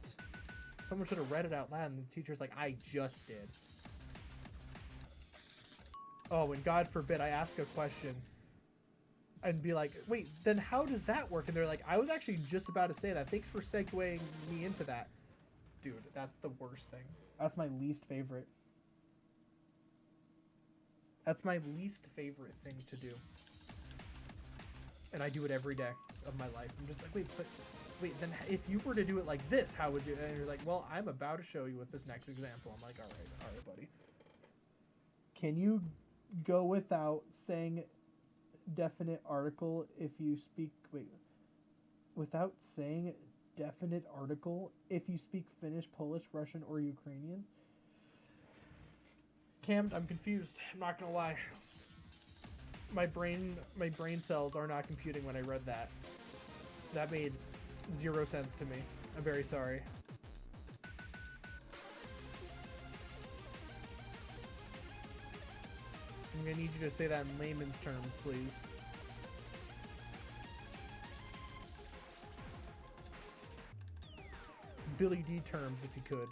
Someone should have read it out loud. And the teacher's like, I just did. Oh, and God forbid I ask a question and be like, wait, then how does that work? And they're like, I was actually just about to say that. Thanks for segueing me into that. Dude, that's the worst thing. That's my least favorite. That's my least favorite thing to do. And I do it every day of my life. I'm just like, wait, then if you were to do it like this, how would you? And you're like, well, I'm about to show you with this next example. I'm like, all right, buddy. Can you go without saying definite article if you speak, without saying definite article if you speak Finnish, Polish, Russian, or Ukrainian? Cam, I'm confused. I'm not gonna lie. My brain cells are not computing when I read that. That made 0 sense to me. I'm very sorry. I'm gonna need you to say that in layman's terms, please. Billy D terms, if you could.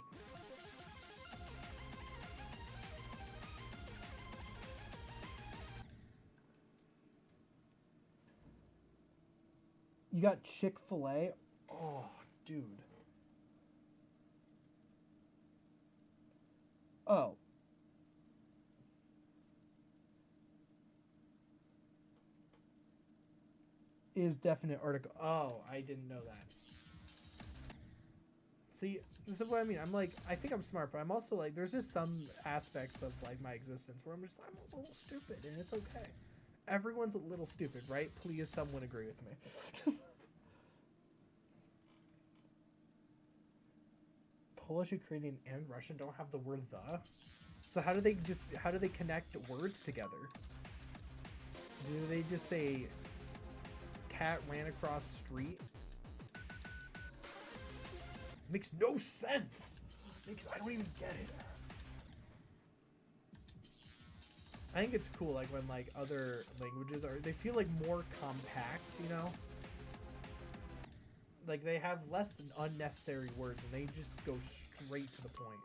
You got Chick-fil-A? Oh, dude. Oh. Is definite article. Oh, I didn't know that. See, this is what I mean. I'm like, I think I'm smart, but I'm also like, there's just some aspects of like my existence where I'm a little stupid, and it's okay. Everyone's a little stupid, right? Please, someone agree with me. Polish, Ukrainian, and Russian don't have the word the. So how do they connect words together? Do they just say cat ran across street? Makes no sense. I don't even get it. I think it's cool, like when like other languages they feel like more compact, you know? Like they have less unnecessary words and they just go straight to the point.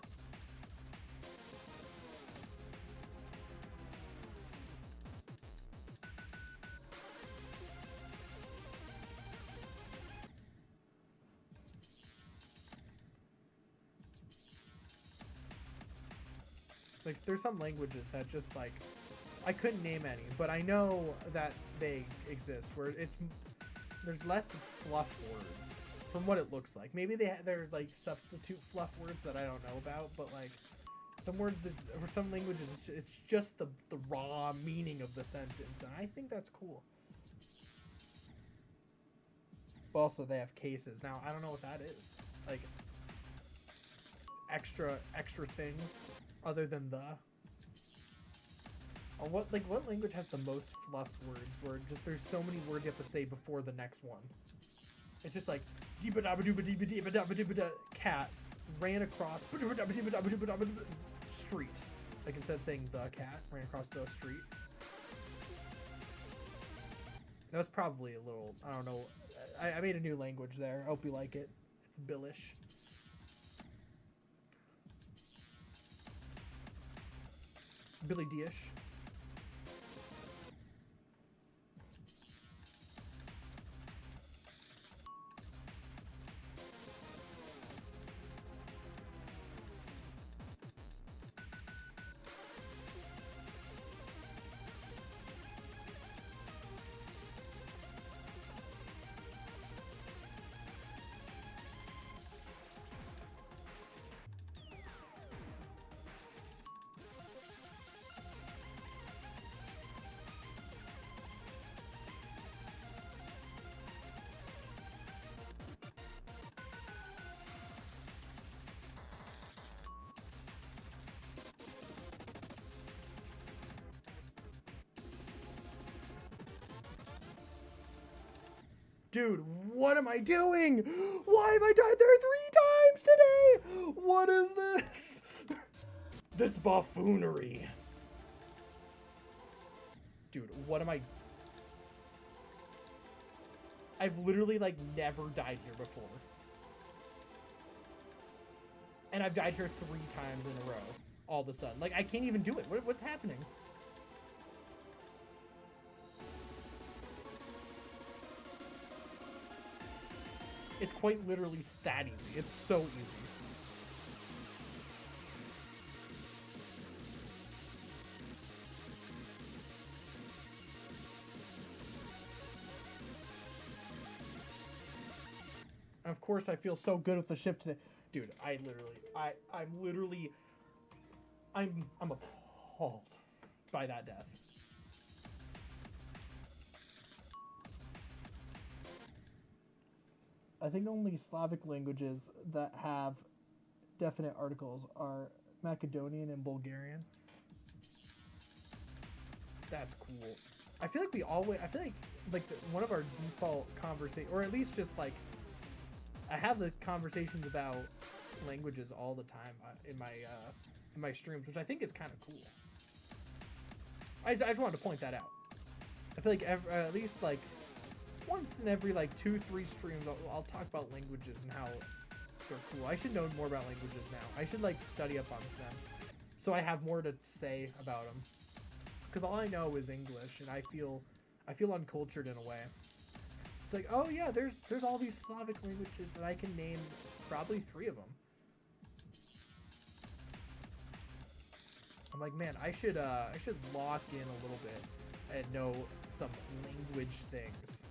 Like there's some languages that just like, I couldn't name any, but I know that they exist where there's less fluff words from what it looks like. Maybe they're like substitute fluff words that I don't know about, but like some words for some languages it's just the raw meaning of the sentence, and I think that's cool. But also they have cases. Now I don't know what that is. Like extra things other than the. What language has the most fluff words where just there's so many words you have to say before the next one? It's just like cat ran across street. Like instead of saying the cat ran across the street. That was probably a little, I don't know. I made a new language there. I hope you like it. It's Billish. Billy D-ish. Dude, what am I doing? Why have I died there 3 times today? What is this? This buffoonery. Dude, what am I... I've literally, like, never died here before. And I've died here 3 times in a row. All of a sudden. Like, I can't even do it. What's happening? It's quite literally stat easy. It's so easy. And of course, I feel so good with the ship today. Dude, I'm appalled by that death. I think only Slavic languages that have definite articles are Macedonian and Bulgarian. That's cool. I feel like one of our default conversation, or at least just like, I have the conversations about languages all the time in my streams, which I think is kind of cool. I just wanted to point that out. I feel like at least like once in every like 2-3 streams, I'll talk about languages and how they're cool. I should know more about languages now. I should like study up on them, so I have more to say about them. Because all I know is English, and I feel uncultured in a way. It's like, oh yeah, there's all these Slavic languages, and I can name probably 3 of them. I'm like, man, I should lock in a little bit and know some language things.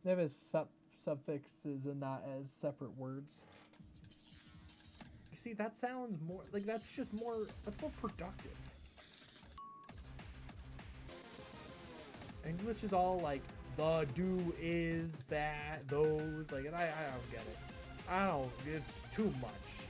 They have as suffixes and not as separate words. You see, that sounds more like that's more productive. English is all like the, do, is, that, those, like, and I don't get it. It's too much.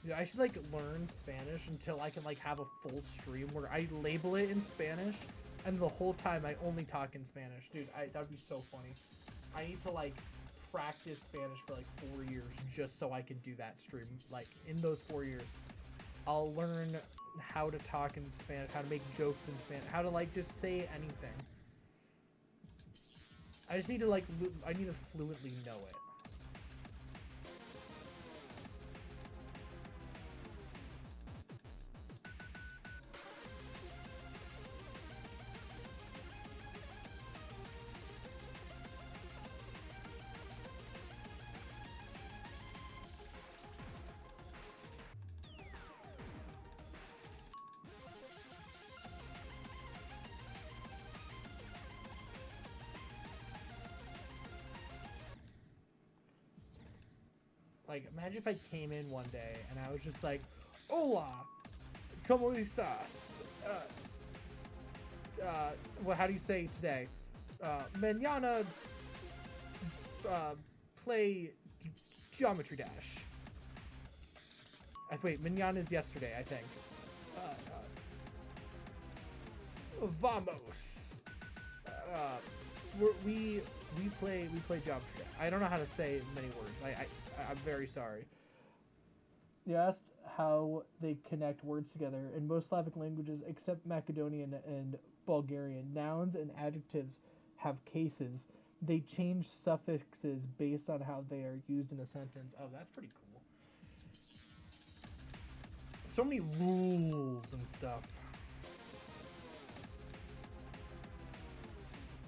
Yeah, I should like learn Spanish until I can like have a full stream where I label it in Spanish and the whole time I only talk in Spanish. Dude, that'd be so funny. I need to like practice Spanish for like 4 years just so I can do that stream. Like in those 4 years, I'll learn how to talk in Spanish, how to make jokes in Spanish, how to like just say anything. I just need to like, I need to fluently know it. like, imagine if I came in one day and I was just like, "Hola, ¿cómo estás?" Well, how do you say today? Mañana, play Geometry Dash. Wait, mañana is yesterday, I think. Vamos. We play Geometry Dash. I don't know how to say many words. I'm very sorry. You asked how they connect words together. In most Slavic languages, except Macedonian and Bulgarian, nouns and adjectives have cases. They change suffixes based on how they are used in a sentence. Oh, that's pretty cool. So many rules and stuff.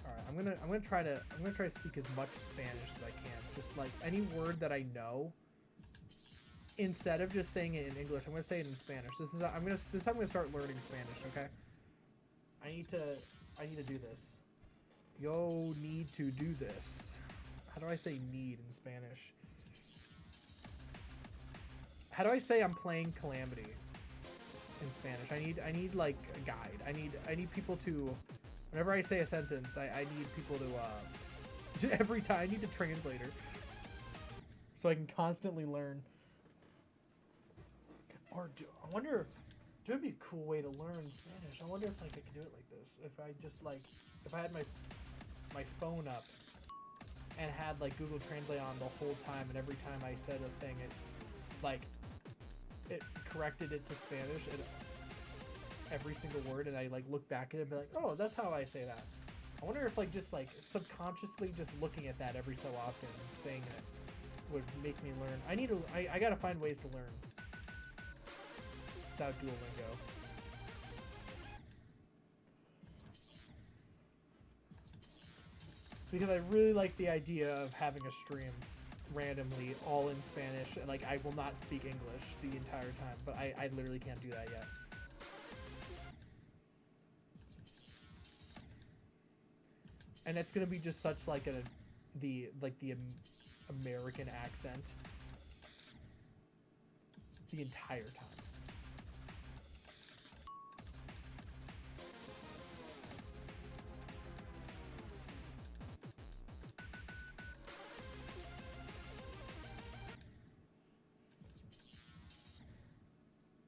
All right, I'm gonna try to speak as much Spanish as I can. Just like any word that I know. Instead of just saying it in English, I'm gonna say it in Spanish. This time I'm gonna start learning Spanish. Okay. I need to do this. Yo, need to do this. How do I say need in Spanish? How do I say I'm playing Calamity in Spanish? I need like a guide. I need people to, whenever I say a sentence, I need people to every time I need a translator so I can constantly learn. Or I wonder, it would be a cool way to learn Spanish. I wonder if like I could do it like this. If I just like, if I had my phone up and had like Google Translate on the whole time, and every time I said a thing, it corrected it to Spanish and every single word, and I like look back at it and be like, oh, that's how I say that. I wonder if like just like subconsciously just looking at that every so often, saying it would make me learn. I gotta find ways to learn without Duolingo. Because I really like the idea of having a stream randomly all in Spanish, and like I will not speak English the entire time, but I literally can't do that yet. And it's gonna be just such like the American accent the entire time.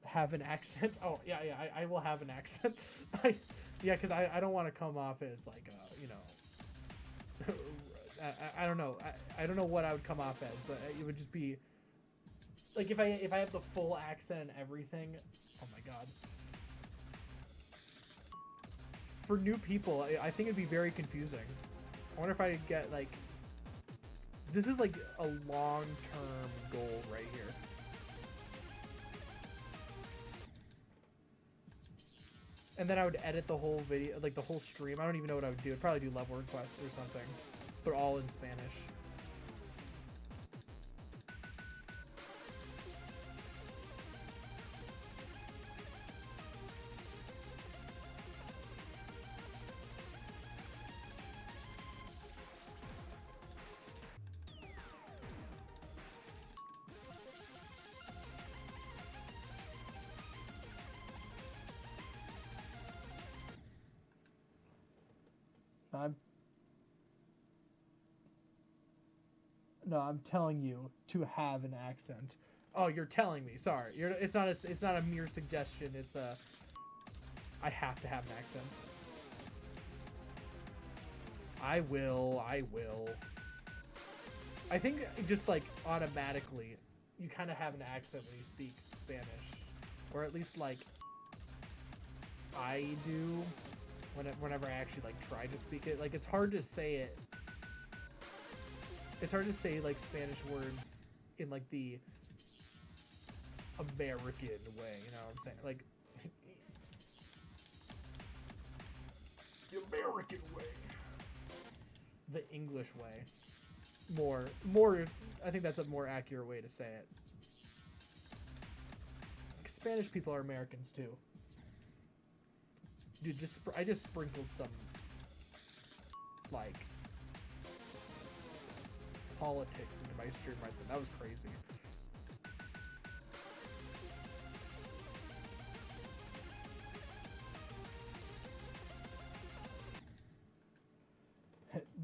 Have an accent? Oh yeah, I will have an accent. Yeah, because I don't want to come off as like you know, I don't know. I don't know what I would come off as, but it would just be like if I have the full accent and everything. Oh my god. For new people, I think it'd be very confusing. I wonder if I could get like. This is like a long-term goal right here. And then I would edit the whole video, like the whole stream. I don't even know what I would do. I'd probably do level requests or something. They're all in Spanish. I'm telling you to have an accent. Oh, you're telling me. Sorry. It's not a mere suggestion. It's I have to have an accent. I will. I think just like automatically you kind of have an accent when you speak Spanish, or at least like I do whenever I actually like try to speak it. Like it's hard to say it. It's hard to say like Spanish words in like the American way, you know what I'm saying? Like the American way. The English way. More I think that's a more accurate way to say it. Like, Spanish people are Americans too. Dude, I just sprinkled some like politics into my stream right then. That was crazy.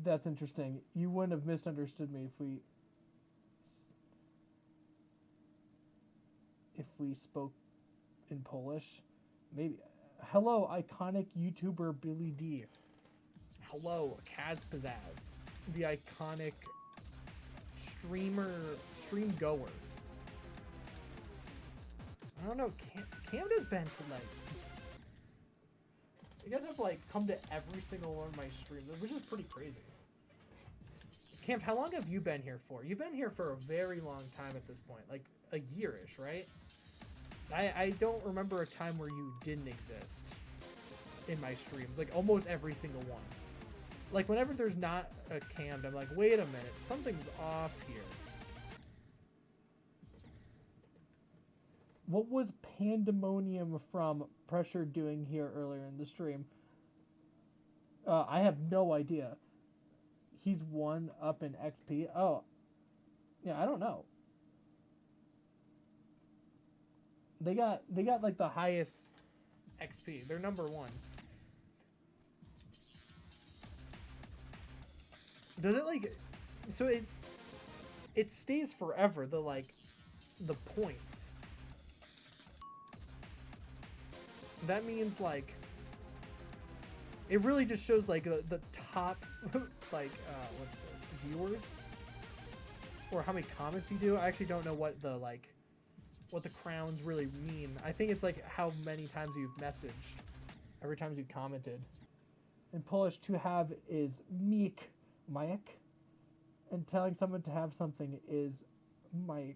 That's interesting. You wouldn't have misunderstood me if we spoke in Polish. Maybe. Hello, iconic YouTuber Billy D. Hello, Kaz Pizzazz, the iconic stream goer. I don't know, Canada's been to like, you guys have like come to every single one of my streams, which is pretty crazy. Camp, how long have you been here for? You've been here for a very long time at this point, like a year-ish, right? I don't remember a time where you didn't exist in my streams, like almost every single one. Like whenever there's not a cam, I'm like, wait a minute, something's off here. What was Pandemonium from Pressure doing here earlier in the stream? I have no idea. He's 1 up in XP. Oh, yeah, I don't know. They got like the highest XP. They're number 1. Does it like, so it stays forever, the points. That means like, it really just shows like the top like what's it, viewers, or how many comments you do. I actually don't know what the crowns really mean. I think it's like how many times you've messaged, every time you've commented. In Polish, to have is miek, and telling someone to have something is my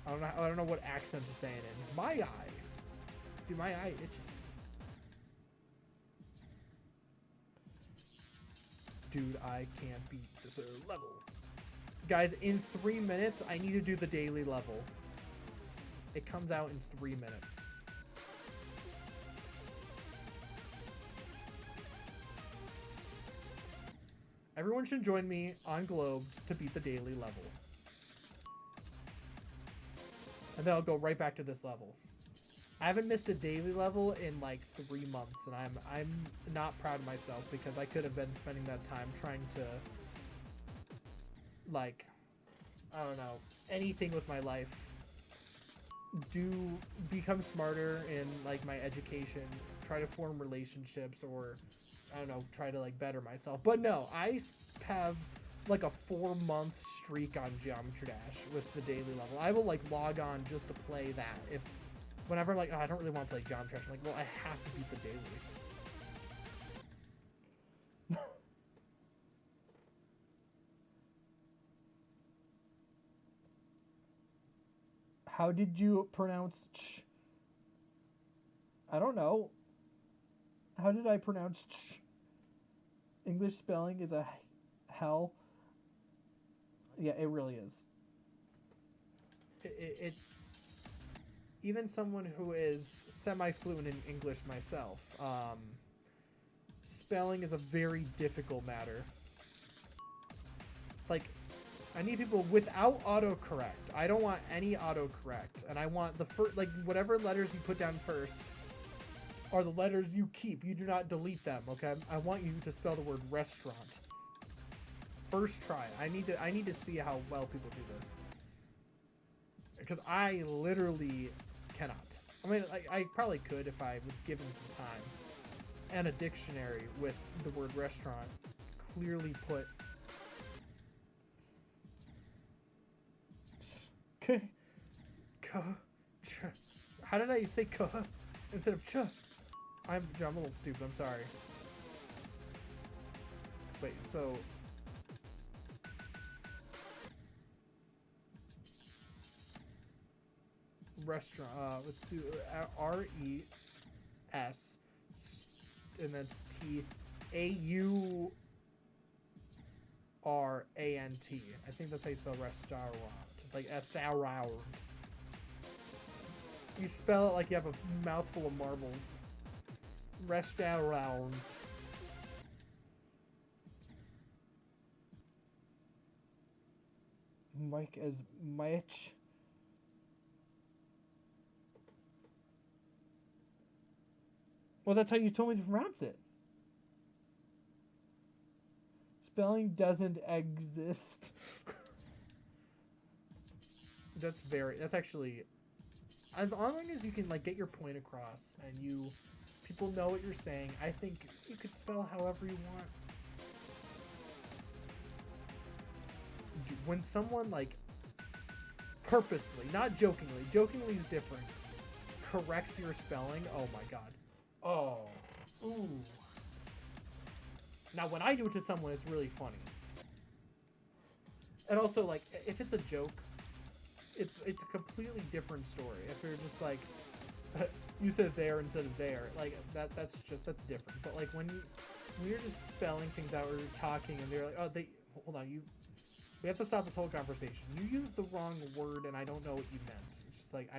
I don't know what accent to say it in. My eye. Dude, my eye itches. Dude, I can't beat this level. Guys, in 3 minutes, I need to do the daily level. It comes out in 3 minutes. Everyone should join me on Globe to beat the daily level. And then I'll go right back to this level. I haven't missed a daily level in like 3 months, and I'm not proud of myself because I could have been spending that time trying to, like, I don't know, anything with my life. Become smarter in like my education, try to form relationships, or I don't know, try to like better myself. But no, I have like a 4-month streak on Geometry Dash with the daily level. I will like log on just to play that. Whenever I'm like, oh, I don't really want to play Geometry Dash, I'm like, well, I have to beat the daily. How did you pronounce ch? I don't know. How did I pronounce ch? English spelling is a hell. Yeah, it really is. It's even someone who is semi-fluent in English myself. Spelling is a very difficult matter. Like, I need people without autocorrect. I don't want any autocorrect, and I want the first, like, whatever letters you put down first are the letters you keep. You do not delete them, okay? I want you to spell the word restaurant. First try. I need to see how well people do this. Because I literally cannot. I mean, I probably could if I was given some time. And a dictionary with the word restaurant clearly put. How did I say "k" instead of "ch"? I'm a little stupid. I'm sorry. Wait, so restaurant. Let's do R-E-S, and that's T-A-U-R-A-N-T. I think that's how you spell restaurant. It's like restaurant. You spell it like you have a mouthful of marbles. Restaurant. Mike as Mike. Well, that's how you told me to pronounce it. Spelling doesn't exist. That's actually, as long as you can like get your point across and people know what you're saying, I think you could spell however you want. When someone like purposefully, not jokingly is different, corrects your spelling, oh my god. Oh. Ooh. Now when I do it to someone, it's really funny. And also, like, if it's a joke, it's a completely different story. If you're just like, you said there instead of there, like that's different. But like when you're just spelling things out or you're talking and they're like, oh, hold on, we have to stop this whole conversation. You used the wrong word and I don't know what you meant. It's just like,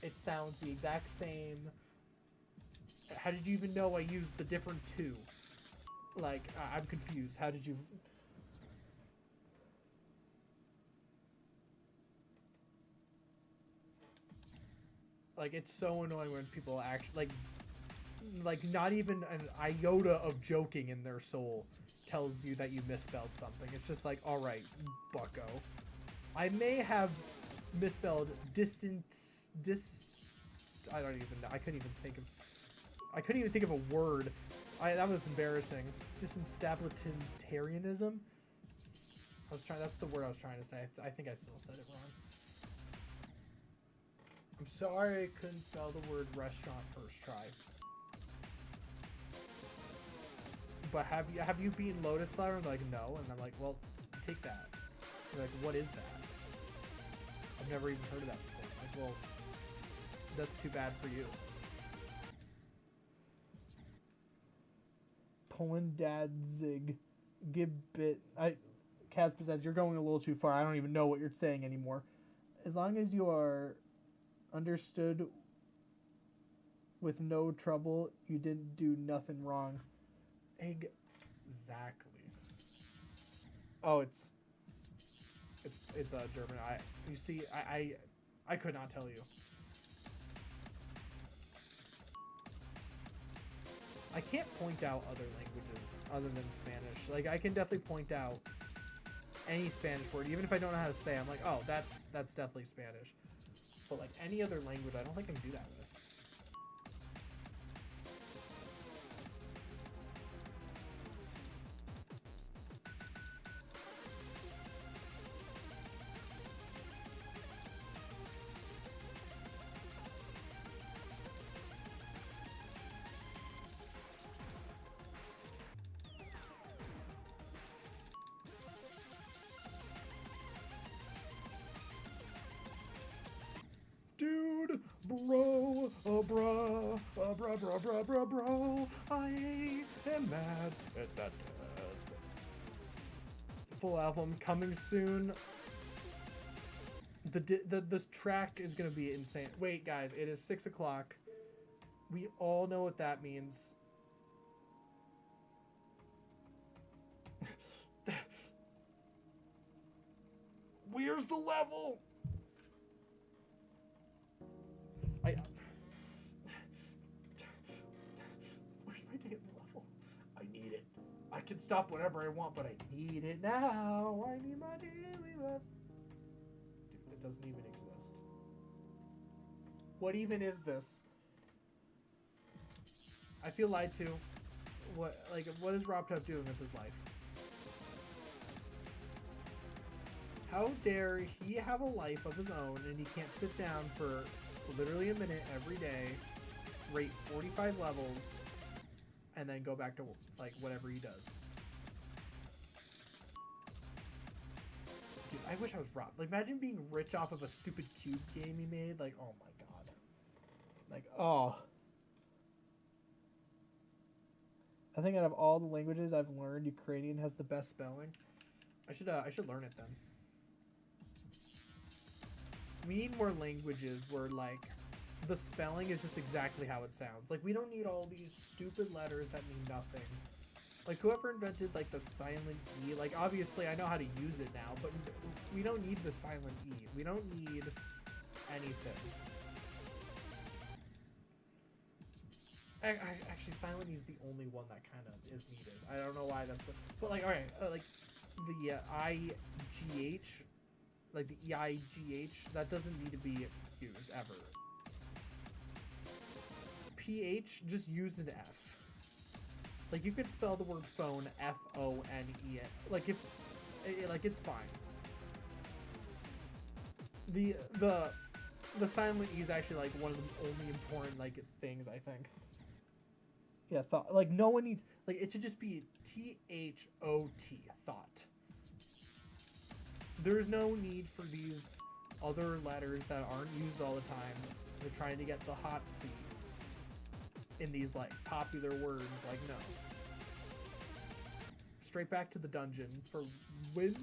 it sounds the exact same. How did you even know I used the different two? Like, I'm confused. How did you... Like, it's so annoying when people actually, like not even an iota of joking in their soul tells you that you misspelled something. It's just like, all right, bucko. I may have misspelled I don't even know. I couldn't even think of a word. That was embarrassing. Disenstabulitarianism? That's the word I was trying to say. I think I still said it wrong. I'm sorry I couldn't spell the word restaurant first try. But have you beaten Lotus Flower? I'm like, no. And I'm like, well, take that. They're like, what is that? I've never even heard of that before. I'm like, well, that's too bad for you. Polindadzig. Gibbet. Casper says, you're going a little too far. I don't even know what you're saying anymore. As long as you are understood with no trouble, you didn't do nothing wrong. Exactly. Oh, it's German. You see, I could not tell you. I can't point out other languages other than Spanish. Like, I can definitely point out any Spanish word, even if I don't know how to say it. I'm like, oh, that's definitely Spanish. But like any other language, I don't think I can do that with. Dude, bro, bro, I am mad at that. Full album coming soon. This track is gonna be insane. Wait, guys, it is 6 o'clock. We all know what that means. Where's the level? Where's my daily level? I need it. I can stop whenever I want, but I need it now. I need my daily level. Dude, it doesn't even exist. What even is this? I feel lied to. What is RobTop doing with his life? How dare he have a life of his own and he can't sit down for literally a minute every day, rate 45 levels, and then go back to like whatever he does. Dude, I wish I was Rob. Like, imagine being rich off of a stupid cube game he made. Like, oh my god. Like, oh. I think out of all the languages I've learned, Ukrainian has the best spelling. I should learn it then. We need more languages where, like, the spelling is just exactly how it sounds. Like, we don't need all these stupid letters that mean nothing. Like, whoever invented, like, the silent E, like, obviously I know how to use it now, but we don't need the silent E. We don't need anything. Actually, silent E is the only one that kind of is needed. I don't know why that's... But, like, alright, like, the IGH, like, the EIGH, that doesn't need to be used, ever. PH, just use an F. Like, you could spell the word phone F-O-N-E. Like, if... like, it's fine. The silent E is actually, like, one of the only important, like, things, I think. Yeah, thought. Like, no one needs... Like, it should just be T-H-O-T. Thought. There's no need for these other letters that aren't used all the time. They're trying to get the hot seat in these, like, popular words. Like, no. Straight back to the dungeon for when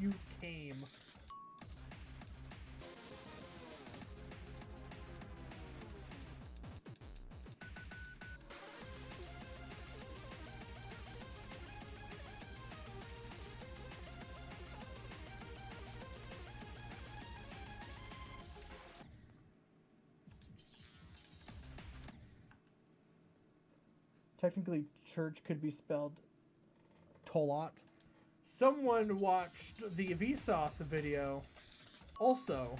you came. Technically, church could be spelled Tolot. Someone watched the Vsauce video. Also,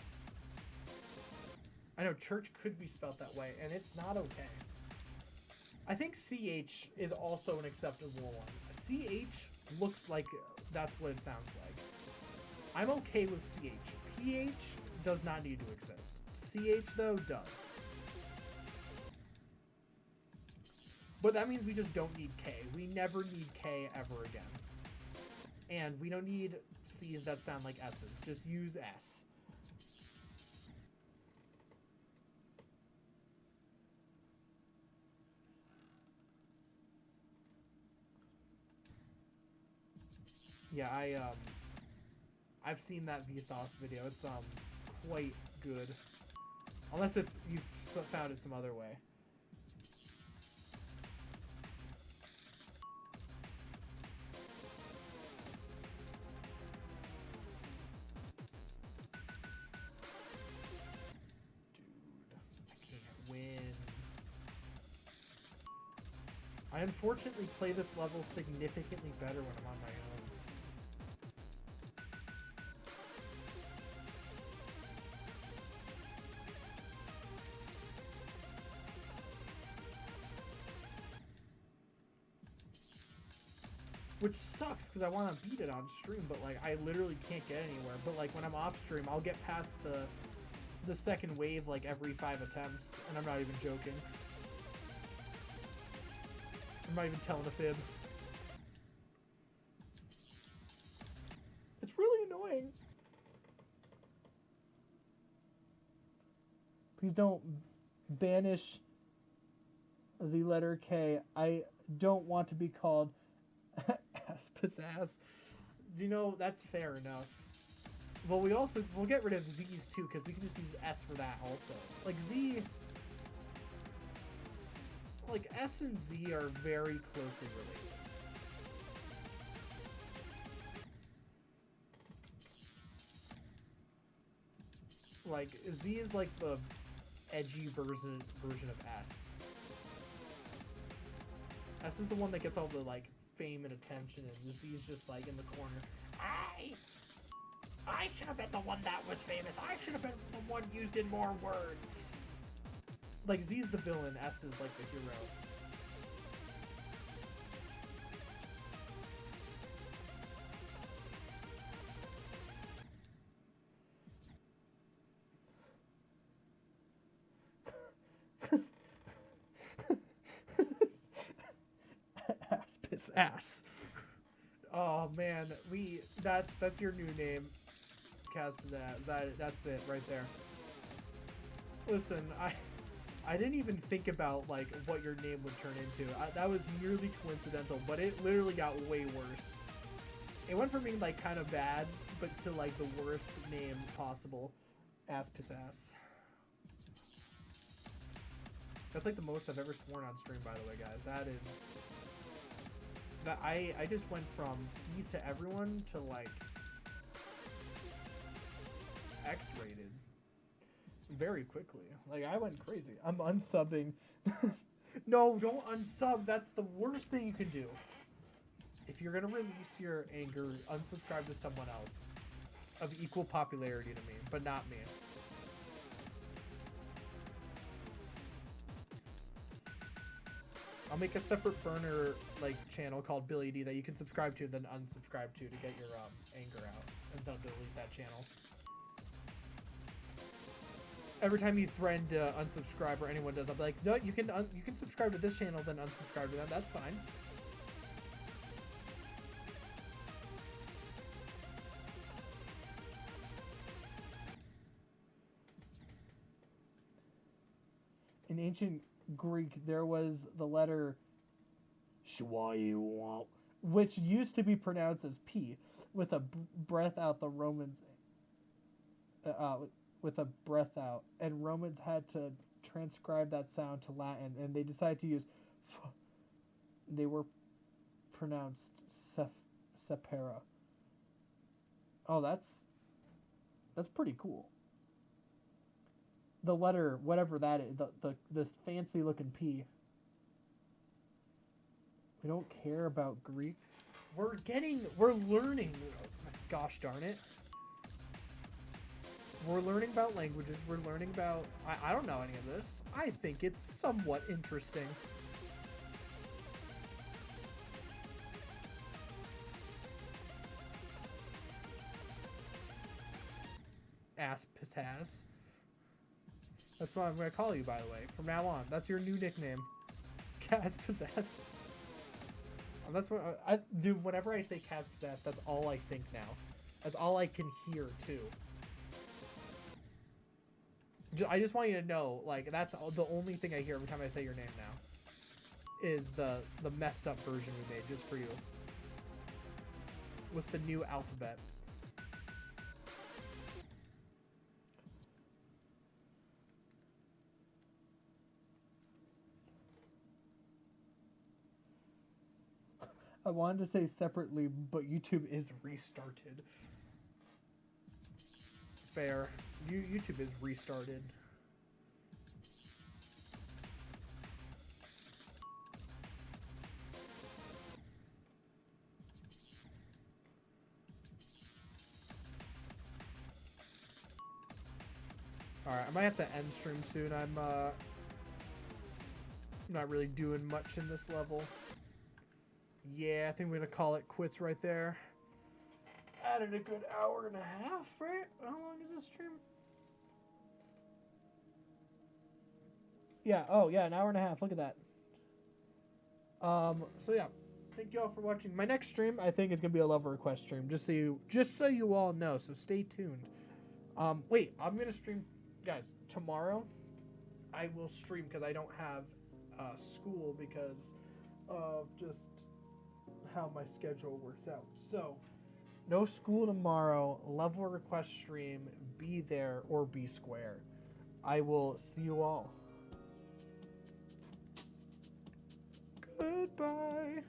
I know church could be spelled that way, and it's not okay. I think CH is also an acceptable one. CH looks like that's what it sounds like. I'm okay with CH. PH does not need to exist. CH, though, does. But that means we just don't need K. We never need K ever again. And we don't need C's that sound like S's. Just use S. Yeah, I've seen that Vsauce video. It's quite good. Unless if you've found it some other way. I unfortunately play this level significantly better when I'm on my own. Which sucks, because I want to beat it on stream, but, like, I literally can't get anywhere. But, like, when I'm off stream, I'll get past the second wave, like, every 5 attempts, and I'm not even joking. I'm not even telling a fib. It's really annoying. Please don't banish the letter K. I don't want to be called ass. You know, that's fair enough. Well, we'll get rid of Z's too, because we can just use S for that also. Like, Z... Like, S and Z are very closely related. Like, Z is like the edgy version of S. S is the one that gets all the, like, fame and attention, and Z is just, like, in the corner. I should have been the one that was famous. I should have been the one used in more words. Like, Z's the villain, S is, like, the hero. Ass. Oh man, that's your new name, Caspazaz. That's it right there. Listen, I didn't even think about, like, what your name would turn into. That was merely coincidental, but it literally got way worse. It went from being, like, kind of bad, but to, like, the worst name possible. Ass piss ass. That's like the most I've ever sworn on stream, by the way, guys. That is... That I just went from E to everyone to, like, X-rated. Very quickly. Like, I went crazy. I'm unsubbing. No, don't unsub. That's the worst thing you can do. If you're gonna release your anger, unsubscribe to someone else of equal popularity to me, but not me. I'll make a separate burner like channel called Billy D that you can subscribe to and then unsubscribe to get your anger out, and then delete that channel. Every time you threaten to unsubscribe or anyone does, I'll be like, no, you can subscribe to this channel, then unsubscribe to that. That's fine. In ancient Greek, there was the letter Shwayuwa, which used to be pronounced as P, with a breath out. The Romans, with a breath out, and Romans had to transcribe that sound to Latin, and they decided to use F. They were pronounced separa. Oh, that's pretty cool. The letter, whatever that is, the fancy looking P. We don't care about Greek. We're learning. Gosh darn it. We're learning about languages. We're learning about... I don't know any of this. I think it's somewhat interesting. Ass pizzazz. That's what I'm going to call you, by the way. From now on. That's your new nickname. Kaz Pizzazz. That's what dude, whenever I say Kaz Pizzazz, that's all I think now. That's all I can hear, too. I just want you to know, like, that's the only thing I hear every time I say your name now. Is the messed up version we made just for you. With the new alphabet. I wanted to say separately, but YouTube is restarted. Fair. YouTube is restarted. Alright, I might have to end stream soon. I'm not really doing much in this level. Yeah, I think we're gonna call it quits right there. Added a good hour and a half, right? How long is this stream? Yeah, oh yeah, an hour and a half. Look at that. So yeah, thank you all for watching. My next stream, I think, is gonna be a love request stream, just so you all know. So stay tuned. Wait, I'm gonna stream, guys, tomorrow. I will stream because I don't have school because of just how my schedule works out. So no school tomorrow. Level request stream. Be there or be square. I will see you all. Goodbye.